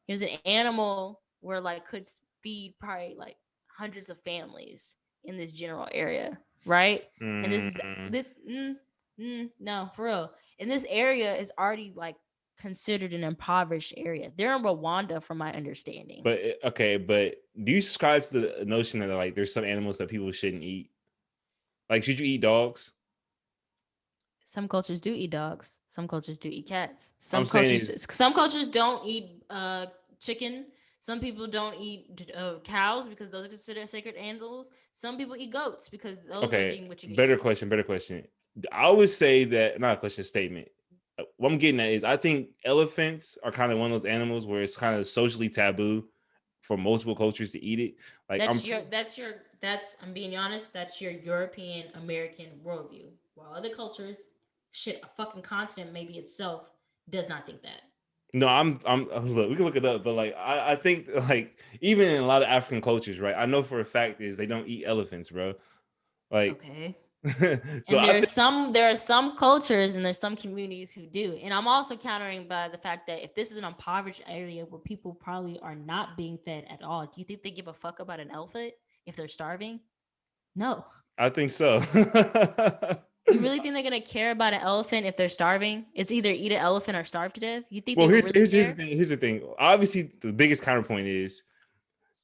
Here's an animal where like could feed probably like hundreds of families in this general area, right? And Mm, no, for real. And this area is already like considered an impoverished area. They're in Rwanda, from my understanding. but okay, but do you subscribe to the notion that like there's some animals that people shouldn't eat? Like, should you eat dogs? Some cultures do eat dogs. Some cultures do eat cats. I'm saying is Some cultures don't eat chicken. Some people don't eat cows because those are considered sacred animals. Some people eat goats because those are okay. deemed what you can Better eat. question. Better question. I would say that not a question, statement. What I'm getting at is I think elephants are kind of one of those animals where it's kind of socially taboo for multiple cultures to eat it. Like I'm That's I'm being honest, that's your European American worldview. While other cultures, shit, a fucking continent maybe itself does not think that. no, I'm look, we can look it up, but like I think like even in a lot of African cultures, right? I know for a fact is they don't eat elephants, bro. Like Okay. so And I think there are some cultures and there's some communities who do. And I'm also countering by the fact that if this is an impoverished area where people probably are not being fed at all, do you think they give a fuck about an elephant if they're starving? No. I think so. You really think they're gonna care about an elephant if they're starving? It's either eat an elephant or starve to death. You think Well, they would really here's the care? thing. Here's the thing. Obviously, the biggest counterpoint is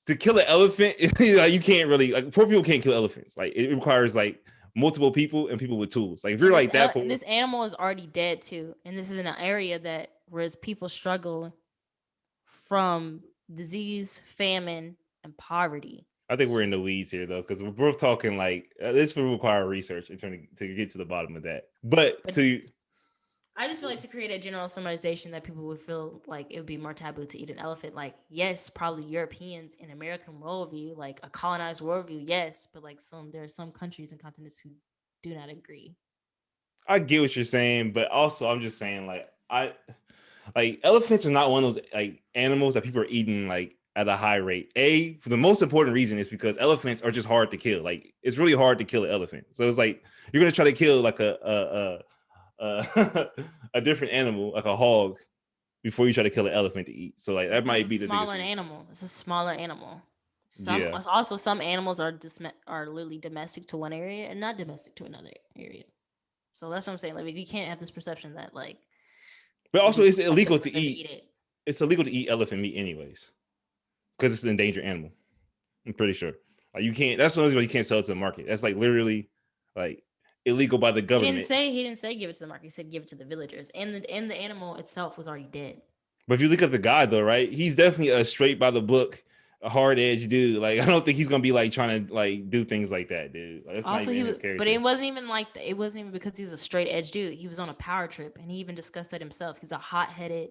to kill an elephant. Like you can't really like poor people can't kill elephants. Like it requires like multiple people and people with tools. Like if you're like that And poor, this animal is already dead too. And this is in an area that whereas people struggle from disease, famine, and poverty. I think we're in the weeds here though, because we're both talking like this will require research in trying to get to the bottom of that. But But to I just feel like to create a general summarization that people would feel like it would be more taboo to eat an elephant. Like, yes, probably Europeans in American worldview, like a colonized worldview, yes, but like there are some countries and continents who do not agree. I get what you're saying, but also I'm just saying I like elephants are not one of those like animals that people are eating like at a high rate. A for the most important reason is because elephants are just hard to kill. Like it's really hard to kill an elephant. So it's like you're gonna try to kill like a a different animal like a hog before you try to kill an elephant to eat. So like that Because it's might a be the biggest smaller reason. animal. It's a smaller animal. Yeah, Some animals are literally domestic to one area and not domestic to another area. So that's what I'm saying. Like you can't have this perception that like but it'd also be it's acceptable illegal for to them to eat. eat it. It's illegal to eat elephant meat anyways because it's an endangered animal. I'm pretty sure. Like you can't. That's the only reason why you can't sell it to the market. That's like literally like illegal by the government. He didn't say give it to the market. He said give it to the villagers. And the animal itself was already dead. But if you look at the guy though, right, he's definitely a straight by the book, a hard edge dude. Like I don't think he's gonna be like trying to like do things like that, dude. Like, that's not Also, even he in was, his but character. it wasn't even like it wasn't even because he was a straight edge dude. He was on a power trip, and he even discussed that himself. He's a hot headed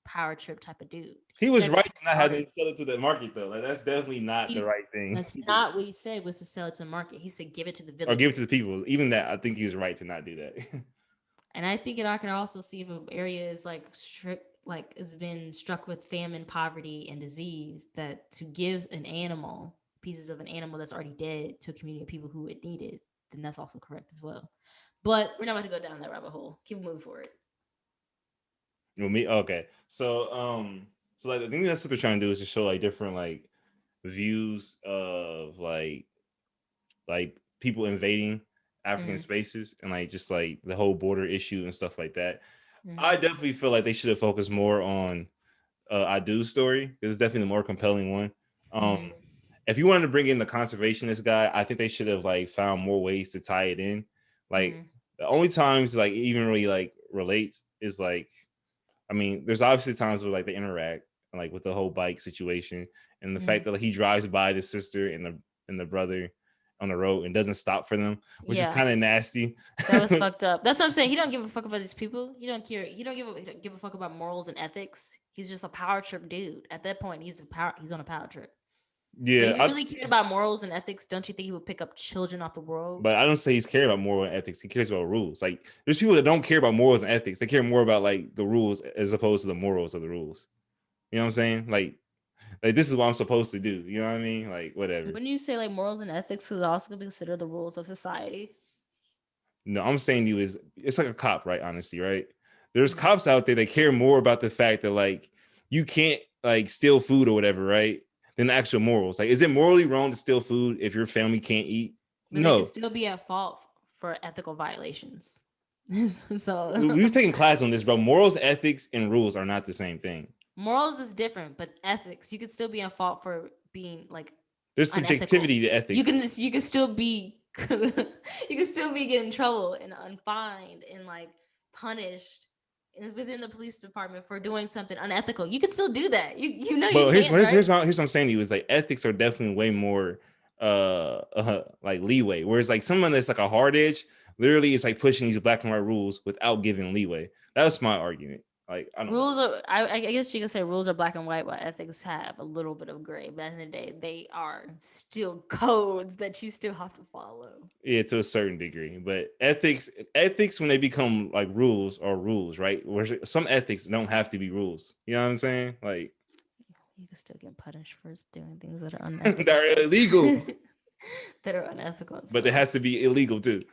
power trip type of dude. He He was said right that to not having to sell it to the market though. Like that's definitely not the he right thing that's to do. not what he said was to sell it to the market. He said give it to the Or give it to villagers. the people. Even that, I think he was right to not do that. And I think I can also see if an area is like strict, like has been struck with famine, poverty, and disease, that to give an animal pieces of an animal that's already dead to a community of people who would need it, then that's also correct as well. But we're not about to go down that rabbit hole. Keep moving forward. Well, me okay. So like I think that's what they're trying to do is to show like different like views of like people invading African Mm-hmm. spaces and like just like the whole border issue and stuff like that. I Mm-hmm. definitely feel like they should have focused more on Adu's story. It's definitely the more compelling one. Um, Mm-hmm. if you wanted to bring in the conservationist guy, I think they should have like found more ways to tie it in. Like Mhm. the only times like it even really like relates is like, I mean, there's obviously times where like they interact, like with the whole bike situation and the fact Mhm. that like, he drives by the sister and the brother on the road and doesn't stop for them, which is Yeah. kind of nasty. That was fucked up. That's what I'm saying. He don't give a fuck about these people. He don't care. He don't give a fuck about morals and ethics. He's just a power trip dude. At that point, he's on a power trip. But Yeah, if he really cared about morals and ethics, don't you think he would pick up children off the world? but I don't say he's caring about moral and ethics. He cares about rules. Like there's people that don't care about morals and ethics. They care more about like the rules as opposed to the morals of the rules. You know what I'm saying? Like this is what I'm supposed to do. You know what I mean? Like whatever. Wouldn't you say like morals and ethics is also going to be considered the rules of society? No, I'm saying you is it's like a cop, right? Honestly, right? There's Mhm. cops out there that care more about the fact that like you can't like steal food or whatever, right? Than the actual morals. Like, is it morally wrong to steal food if your family can't eat? But they could No. still be at fault for ethical violations. So We've taken class on this, bro. Morals, ethics, and rules are not the same thing. morals is different, but ethics, you could still be at fault for being like There's unethical. subjectivity to ethics. You can still be you can still be getting in trouble and fined and like punished within the police department for doing something unethical. You can still do that. You know you But can, right? here's what I'm saying to you is like ethics are definitely way more like leeway. Whereas like someone that's like a hard edge, literally is like pushing these black and white rules without giving leeway. That's my argument. Like I don't know. Rules are I guess you could say rules are black and white, but ethics have a little bit of gray. Back in the day, they are still codes that you still have to follow. Yeah, to a certain degree, but ethics when they become like rules are rules, right? Where some ethics don't have to be rules. You know what I'm saying? Like You can still get punished for doing things that are unethical. they're illegal, That are unethical as but it has well. to be illegal too.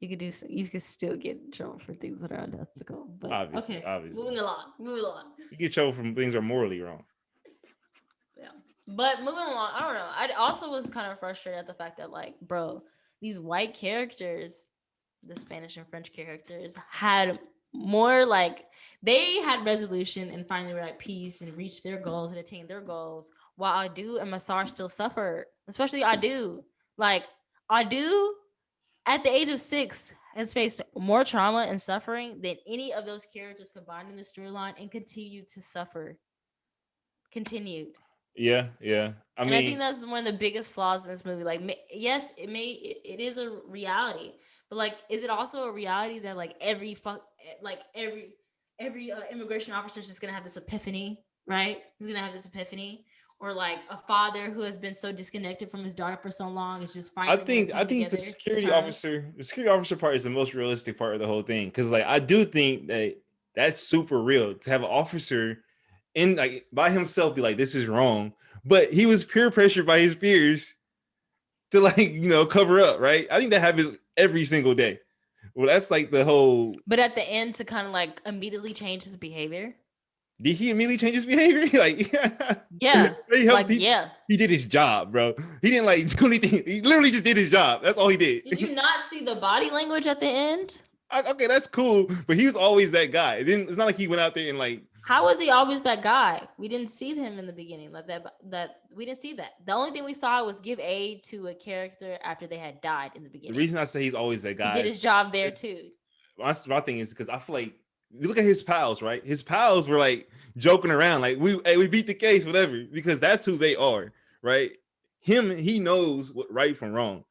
You can still get in trouble for things that are unethical. But Obviously, okay, obviously, moving along. you get trouble from things that are morally wrong. Yeah. But moving along, I don't know. I also was kind of frustrated at the fact that like, bro, these white characters, the Spanish and French characters, had more like they had resolution and finally were at peace and reached their goals and attained their goals, while Adu and Massar still suffered. Especially Adu. Like Adu at the age of 6 has faced more trauma and suffering than any of those characters combined in the storyline and continued to suffer. Continued. Yeah, yeah. I And I think mean, that's one of the biggest flaws in this movie. Like, yes, it is a reality, but like, is it also a reality that like every immigration officer is just gonna have this epiphany, right? He's gonna have this epiphany, or like a father who has been so disconnected from his daughter for so long is just finally gonna I come think together to terms. the security officer part is the most realistic part of the whole thing because like I do think that that's super real to have an officer in like by himself be like this is wrong, but he was peer pressured by his peers to like cover up, right? I think that happens every single day. Well, that's like the whole. But at the end, to kind of like immediately change his behavior. Did he immediately change his behavior? Like, Yeah, he helps. like yeah. He did his job, bro. He didn't like do anything. He literally just did his job. That's all he did. Did you not see the body language at the end? Okay, that's cool, but he was always that guy. It's not like he went out there and like. How was he always that guy? We didn't see him in the beginning. Like that we didn't see that. The only thing we saw was give aid to a character after they had died in the The beginning. reason I say he's always that He guy did his job there too. my thing is because I feel like you look at his pals, right? His pals were like joking around, like we beat the case, whatever, because that's who they are, right? He knows what right from wrong.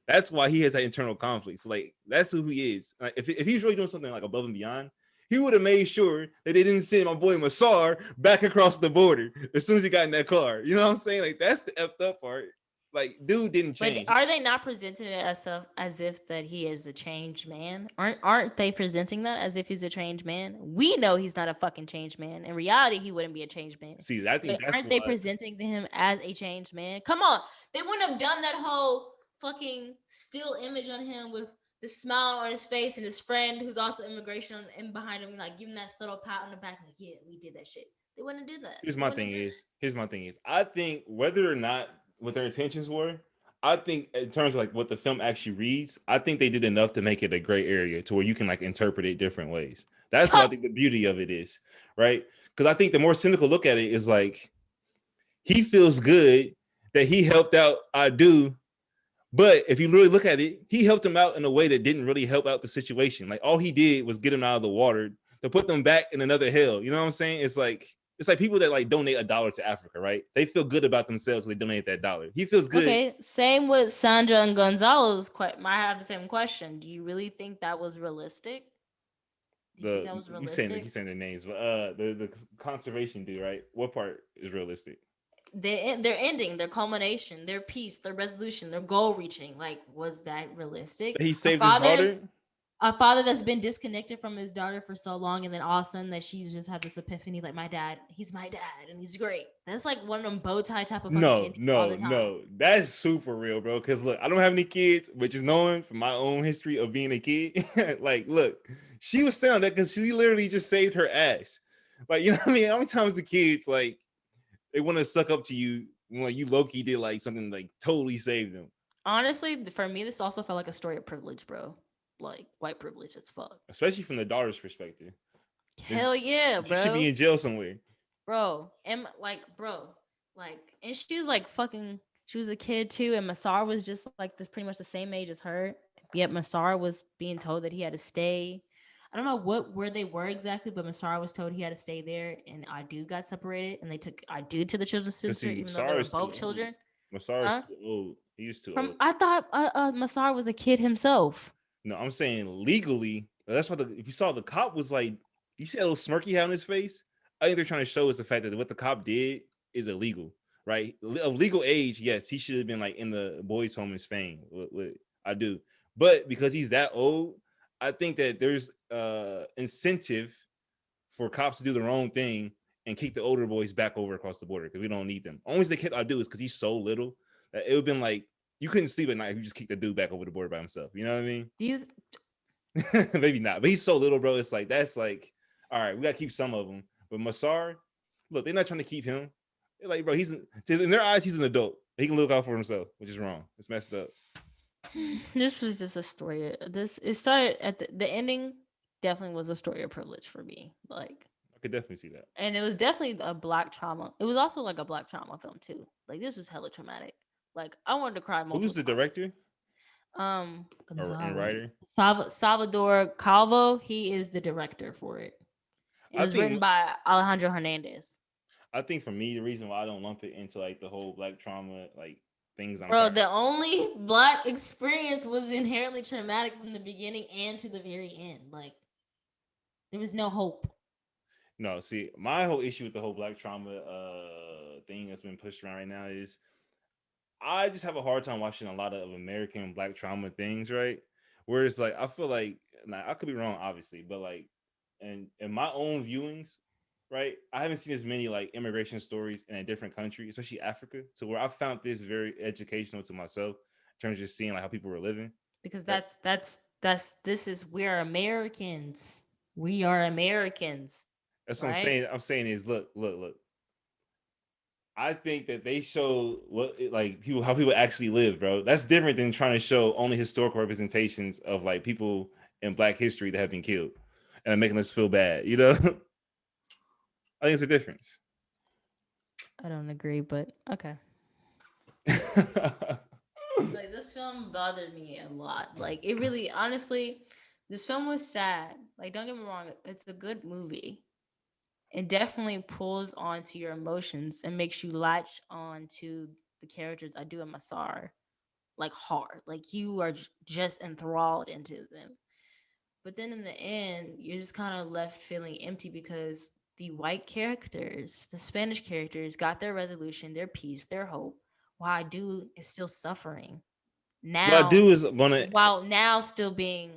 That's why he has that internal conflict. So like that's who he is. Like, if he's really doing something like above and beyond, he would have made sure that they didn't send my boy Massar back across the border as soon as he got in that car. You know what I'm saying? Like that's the effed up part. Like dude didn't But change. are they not presenting it as if that he is a changed man? Aren't they presenting that as if he's a changed man? We know he's not a fucking changed man. In reality, he wouldn't be a changed man. See, I think But that's aren't they why. presenting him as a changed man? Come on, they wouldn't have done that whole fucking still image on him with the smile on his face and his friend who's also immigration and behind him, like giving that subtle pat on the back, like yeah, we did that shit. They wouldn't do that. Here's They my wouldn't thing have done is here's my thing is I think whether or not what their intentions were, I think in terms of like what the film actually reads, I think they did enough to make it a gray area to where you can like interpret it different ways. That's what I that. think the beauty of it is, right? Because I think the more cynical look at it is like he feels good that he helped out Adu. But if you really look at it, he helped him out in a way that didn't really help out the situation. Like all he did was get him out of the water to put them back in another hell. You know what I'm saying? It's like people that like donate $1 to Africa, right? They feel good about themselves when they donate that dollar. He feels good. Okay, same with Sandra and Gonzalo's. I have the same question. Do you really think that was realistic? Do you think The that was you saying realistic? he's saying their names, but the conservation dude, right? What part is realistic? Their ending, their culmination, their peace, their resolution, their goal reaching. Like, was that realistic? He A saved his father, daughter. a father that's been disconnected from his daughter for so long, and then all of a sudden that she just had this epiphany, like my dad, he's my dad, and he's great. That's like one of them bow tie type of fucking No, endings all no, the time. no. That's super real, bro. Because look, I don't have any kids, but just knowing from my own history of being a kid, like, look, she was saying that because she literally just saved her ass. Like, you know what I mean? How many times the kids like they want to suck up to you when like, you low key did like something like totally saved them, Honestly, for me, this also felt like a story of privilege, bro. Like white privilege as fuck. especially from the daughter's perspective. There's, Hell yeah, she should be bro. in jail somewhere. Bro, and and she was like fucking. She was a kid too, and Masar was just like pretty much the same age as her. Yet Masar was being told that he had to stay. I don't know where they were exactly, but Masar was told he had to stay there, and Adu got separated, and they took Adu to the children's Because center, see, even though they Masar were is too both old. children. Masar is Huh? too old. He's too From old. I thought Masar was a kid himself. No, I'm saying legally. That's what if you saw the cop was like, you see that little smirk he had on his face. I think they're trying to show us the fact that what the cop did is illegal, right? Of legal age, yes, he should have been like in the boys' home in Spain. What I do, but because he's that old, I think that there's incentive for cops to do their own thing and kick the older boys back over across the border because we don't need them. Only the kid I do is because he's so little that it would have been like you couldn't sleep at night if you just kicked the dude back over the border by himself. You know what I mean? Do you Maybe not, but he's so little, bro. It's like that's like, all right, we gotta keep some of them. But Masar, look, they're not trying to keep him. They're like, bro, in their eyes, he's an adult. He can look out for himself, which is wrong. It's messed up. this was just a story. This it started at the ending. Definitely was a story of privilege for me. Like, I could definitely see that. and it was definitely a black trauma. It was also like a black trauma film too. Like this was hella traumatic. Like I wanted to cry Who's multiple the times. director and Gonzalo writer? Salvador Calvo. He is the director for it. It I was written think by Alejandro Hernandez. I think for me, the reason why I don't lump it into like the whole black trauma like things I'm Bro, trying. the only black experience was inherently traumatic from the beginning and to the very end. Like there was no hope. No, see, my whole issue with the whole black trauma thing that's been pushed around right now is I just have a hard time watching a lot of American black trauma things, right? Where it's like I feel like now, I could be wrong, obviously, but like in my own viewings, right? I haven't seen as many like immigration stories in a different country, especially Africa, to where I found this very educational to myself in terms of just seeing like how people were living. Because Right? that's this is we're Americans. We are Americans, That's what I'm right? saying. I'm saying is look. I think that they show like people how people actually live, bro. That's different than trying to show only historical representations of like people in Black history that have been killed and making us feel bad. You know, I think it's a difference. I don't agree, but okay. Like this film bothered me a lot. Like it really honestly, this film was sad. Like don't get me wrong, it's a good movie. It definitely pulls onto your emotions and makes you latch on to the characters I do in Masar like hard. Like you are just enthralled into them. But then in the end, you're just kind of left feeling empty because the white characters, the Spanish characters, got their resolution, their peace, their hope, while I do is still suffering What I now, do is gonna, while now still being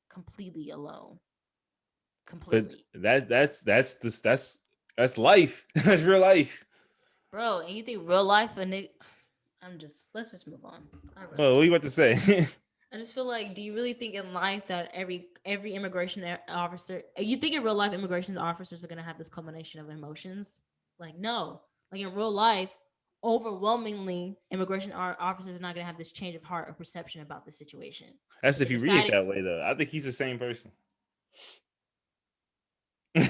completely alone, but completely. that's life. That's real life. Bro, and you think real life and it, let's just move on. I really Well, what don't. you about to say? I just feel like, do you really think in life that every immigration officer, you think in real life immigration officers are gonna have this combination of emotions? Like no, like in real life, overwhelmingly immigration officers are not gonna have this change of heart or perception about the situation. That's But if they're you read it deciding that way, though. I think he's the same person. All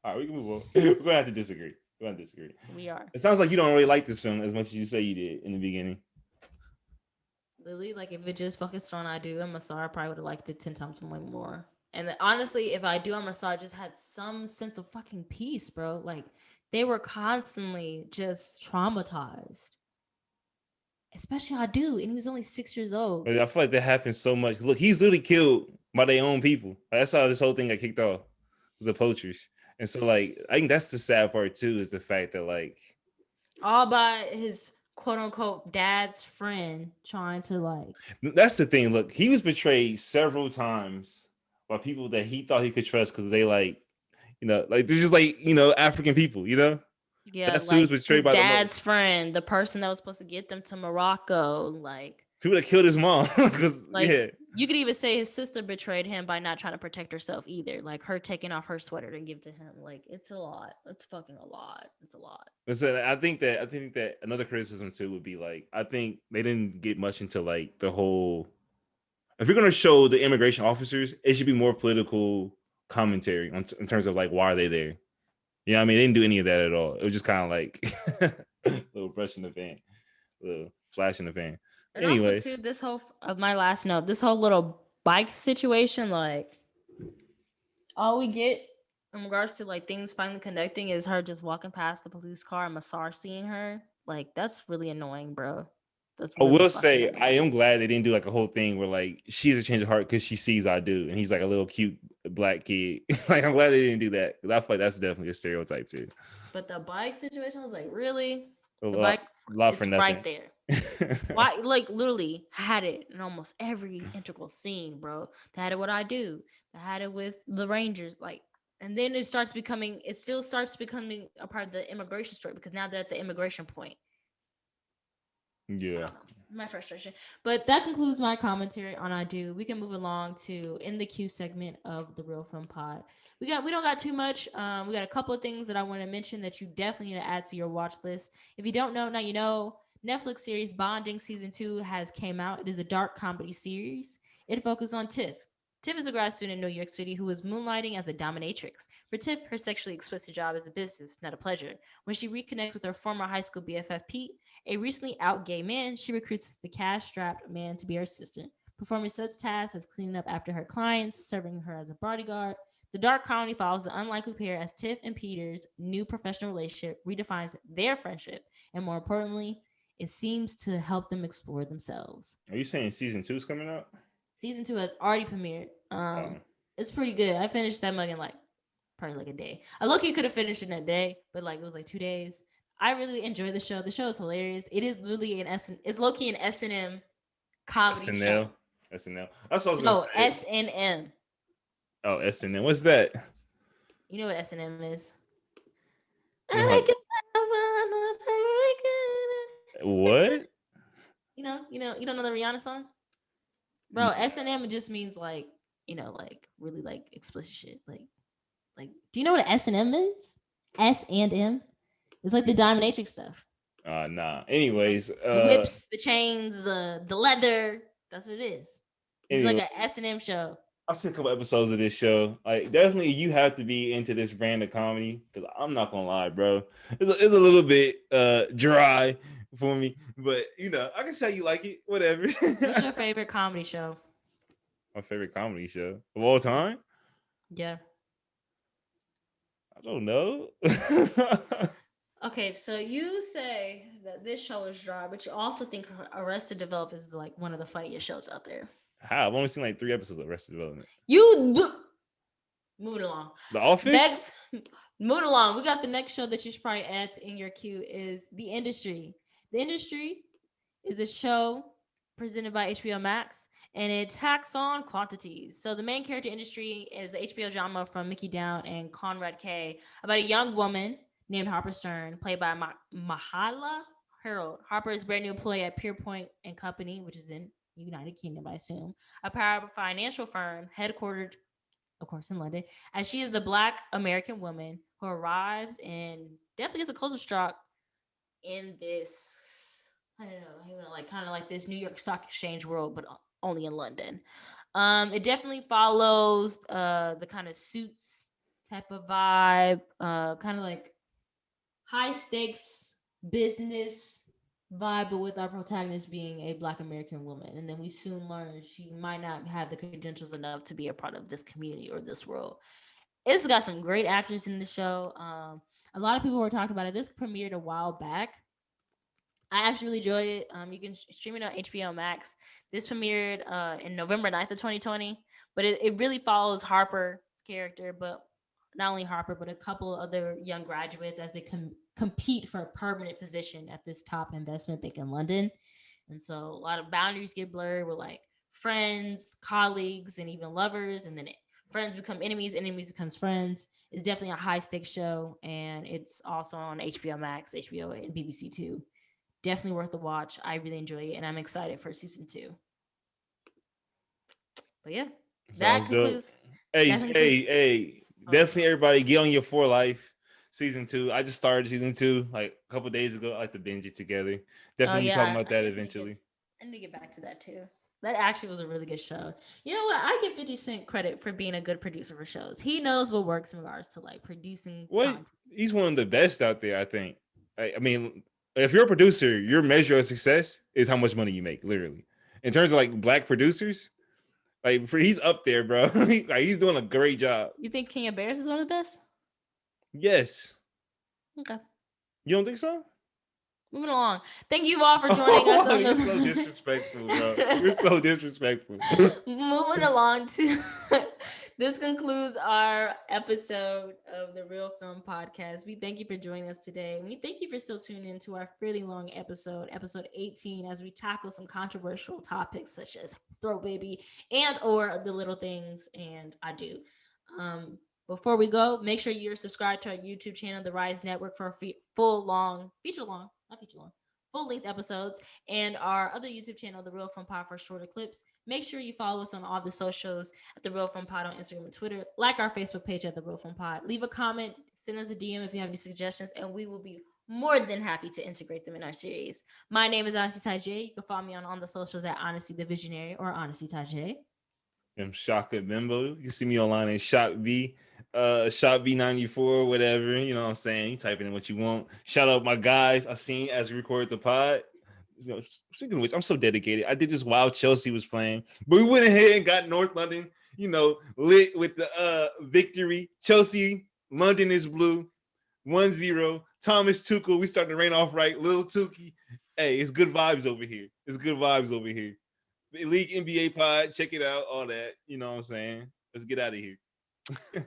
right, we can move on. We're gonna have to disagree. We're gonna disagree. We are. It sounds like you don't really like this film as much as you say you did in the beginning. Lily, like if it just focused on I Do and Masar, I probably would have liked it 10 times more. And honestly, if I Do and Masar just had some sense of fucking peace, bro. Like they were constantly just traumatized. Especially I Do, and he was only 6 years old. I feel like that happens so much. Look, he's literally killed by their own people. That's how this whole thing got kicked off, the poachers. And so, like, I think that's the sad part too, is the fact that, like, All by his quote unquote dad's friend trying to like. that's the thing. Look, he was betrayed several times by people that he thought he could trust because they, like, like they're just like, African people. Yeah, That's who was like betrayed his by the dad's friend, the person that was supposed to get them to Morocco, people that killed his mom. Because like yeah, you could even say his sister betrayed him by not trying to protect herself either. Like her taking off her sweater to give to him. Like it's a lot. It's fucking a lot. It's a lot. listen, I think that another criticism too would be like I think they didn't get much into like the whole. If you're gonna show the immigration officers, it should be more political commentary in terms of like why are they there. I mean, they didn't do any of that at all. It was just kind of like a little brush in the fan, a little flash in the fan. And also Anyways, too, this whole of my last note, this whole little bike situation, like all we get in regards to like things finally connecting is her just walking past the police car and Massar seeing her. Like that's really annoying, bro. That's I really will fucking say I am annoying. glad they didn't do like a whole thing where like she has a change of heart because she sees I do, and he's like a little cute black kid. Like I'm glad they didn't do that because I feel like that's definitely a stereotype too. But the bike situation was like, really? A The lot, bike, lot for it's right nothing. there. Why? Like literally had it in almost every integral scene, bro. They had it what I do. They had it with the Rangers, like, and then it starts becoming. It still starts becoming a part of the immigration story because now they're at the immigration point. I Yeah. don't know. My frustration. But that concludes my commentary on I Do. We can move along to in the queue segment of the Real Film Pod. We don't got too much. We got a couple of things that I want to mention that you definitely need to add to your watch list. If you don't know, now you know. Netflix series Bonding season 2 has came out. It is a dark comedy series. It focuses on Tiff. Tiff is a grad student in New York City who is moonlighting as a dominatrix. For Tiff, her sexually explicit job is a business, not a pleasure. When she reconnects with her former high school BFF Pete, a recently out gay man, she recruits the cash strapped man to be her assistant, performing such tasks as cleaning up after her clients, serving her as a bodyguard. The dark comedy follows the unlikely pair as Tiff and Peter's new professional relationship redefines their friendship, and more importantly, it seems to help them explore themselves. Are you saying season 2 is coming out? Season 2 has already premiered. Um, It's pretty good. I finished that mug in like probably like a day. I lucky could have finished in a day, but like it was like 2 days. I really enjoy the show. The show is hilarious. It is literally it's low key an S&M comedy show. SNL, SNL. That's what I was gonna No, say. S&M. Oh, SNL. What's that? You know what S&M is? No, I like it. what? You don't know the Rihanna song? Bro, S&M just means like, like really like explicit shit. Like do you know what an S&M is? S and M? It's like the dominatrix stuff. Nah. Like Anyways, the whips, the chains, the leather. That's what it is. This is like anyway, a S&M show. I've seen a couple episodes of this show. Like, definitely, you have to be into this brand of comedy because I'm not gonna lie, bro. It's a little bit dry for me, but I can say you like it. Whatever. What's your favorite comedy show? My favorite comedy show of all time. Yeah. I don't know. Okay, so you say that this show is dry, but you also think Arrested Development is like one of the funniest shows out there. How? I've only seen like 3 episodes of Arrested Development. Moving along. The Office. Next, moving along. We got the next show that you should probably add in your queue is The Industry. The Industry is a show presented by HBO Max, and it tacks on quantities. So the main character Industry is an HBO drama from Mickey Down and Conrad K about a young woman named Harper Stern, played by Mahala Harold. Harper is a brand new employee at Pierpoint and Company, which is in United Kingdom, I assume, a powerful financial firm headquartered, of course, in London, as she is the Black American woman who arrives and definitely gets a culture shock in this, I don't know, like kind of like this New York Stock Exchange world, but only in London. It definitely follows the kind of suits type of vibe, kind of like high stakes business vibe, but with our protagonist being a Black American woman. And then we soon learn she might not have the credentials enough to be a part of this community or this world. It's got some great actors in the show. A lot of people were talking about it. This premiered a while back. I actually really enjoyed it. You can stream it on HBO Max. This premiered in November 9th of 2020, but it really follows Harper's character, but not only Harper, but a couple other young graduates as they compete for a permanent position at this top investment bank in London. And so a lot of boundaries get blurred with like friends, colleagues, and even lovers. And then friends become enemies, enemies becomes friends. It's definitely a high stakes show, and it's also on HBO Max, HBO, and BBC Two. Definitely worth the watch. I really enjoy it, and I'm excited for season 2. But yeah, that Sounds dope. concludes. Hey, That concludes. hey. Oh, Definitely everybody get on your For Life season 2. I just started season 2 like a couple days ago. I like to binge it together. oh Definitely be talking yeah, about I that definitely get. eventually. I need to get back to that too. That actually was a really good show. You know what? I give 50 Cent credit for being a good producer for shows. He knows what works in regards to like producing What? content. He's one of the best out there, I think. I mean, if you're a producer, your measure of success is how much money you make, literally. In terms of like black producers, like he's up there, bro. Like he's doing a great job. You think King of Bears is one of the best? Yes. Okay. You don't think so? Moving along. Thank you all for joining us Oh, on you're so disrespectful, bro. You're the. so disrespectful. Moving along to this concludes our episode of the Real Film Podcast. We thank you for joining us today. And we thank you for still tuning in to our fairly long episode 18, as we tackle some controversial topics such as Throw Baby and or The Little Things and I Do. Um, Before we go, make sure you're subscribed to our YouTube channel, The Rise Network, for full long, feature long, not feature long, full length episodes, and our other YouTube channel, The Real Fun Pod, for shorter clips. Make sure you follow us on all the socials at The Real Fun Pod on Instagram and Twitter. Like our Facebook page at The Real Fun Pod. Leave a comment, send us a DM if you have any suggestions, and we will be more than happy to integrate them in our series. My name is Honesty Tajay. You can follow me on the socials at Honesty the Visionary or Honesty Tajay. I'm Shaka Bimbo. You can see me online at Shop V, Shop V94, whatever. You know what I'm saying? You type in what you want. Shout out my guys. I seen as we recorded the pod. You know, speaking of which, I'm so dedicated. I did this while Chelsea was playing, but we went ahead and got North London, lit with the victory. Chelsea, London is blue, 1-0. Thomas Tuchel, we starting to rain off right. Little Tukey. Hey, it's good vibes over here. It's good vibes over here. The League NBA pod, check it out, all that. You know what I'm saying? Let's get out of here.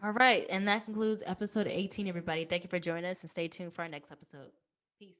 All right. And that concludes episode 18, everybody. Thank you for joining us and stay tuned for our next episode. Peace.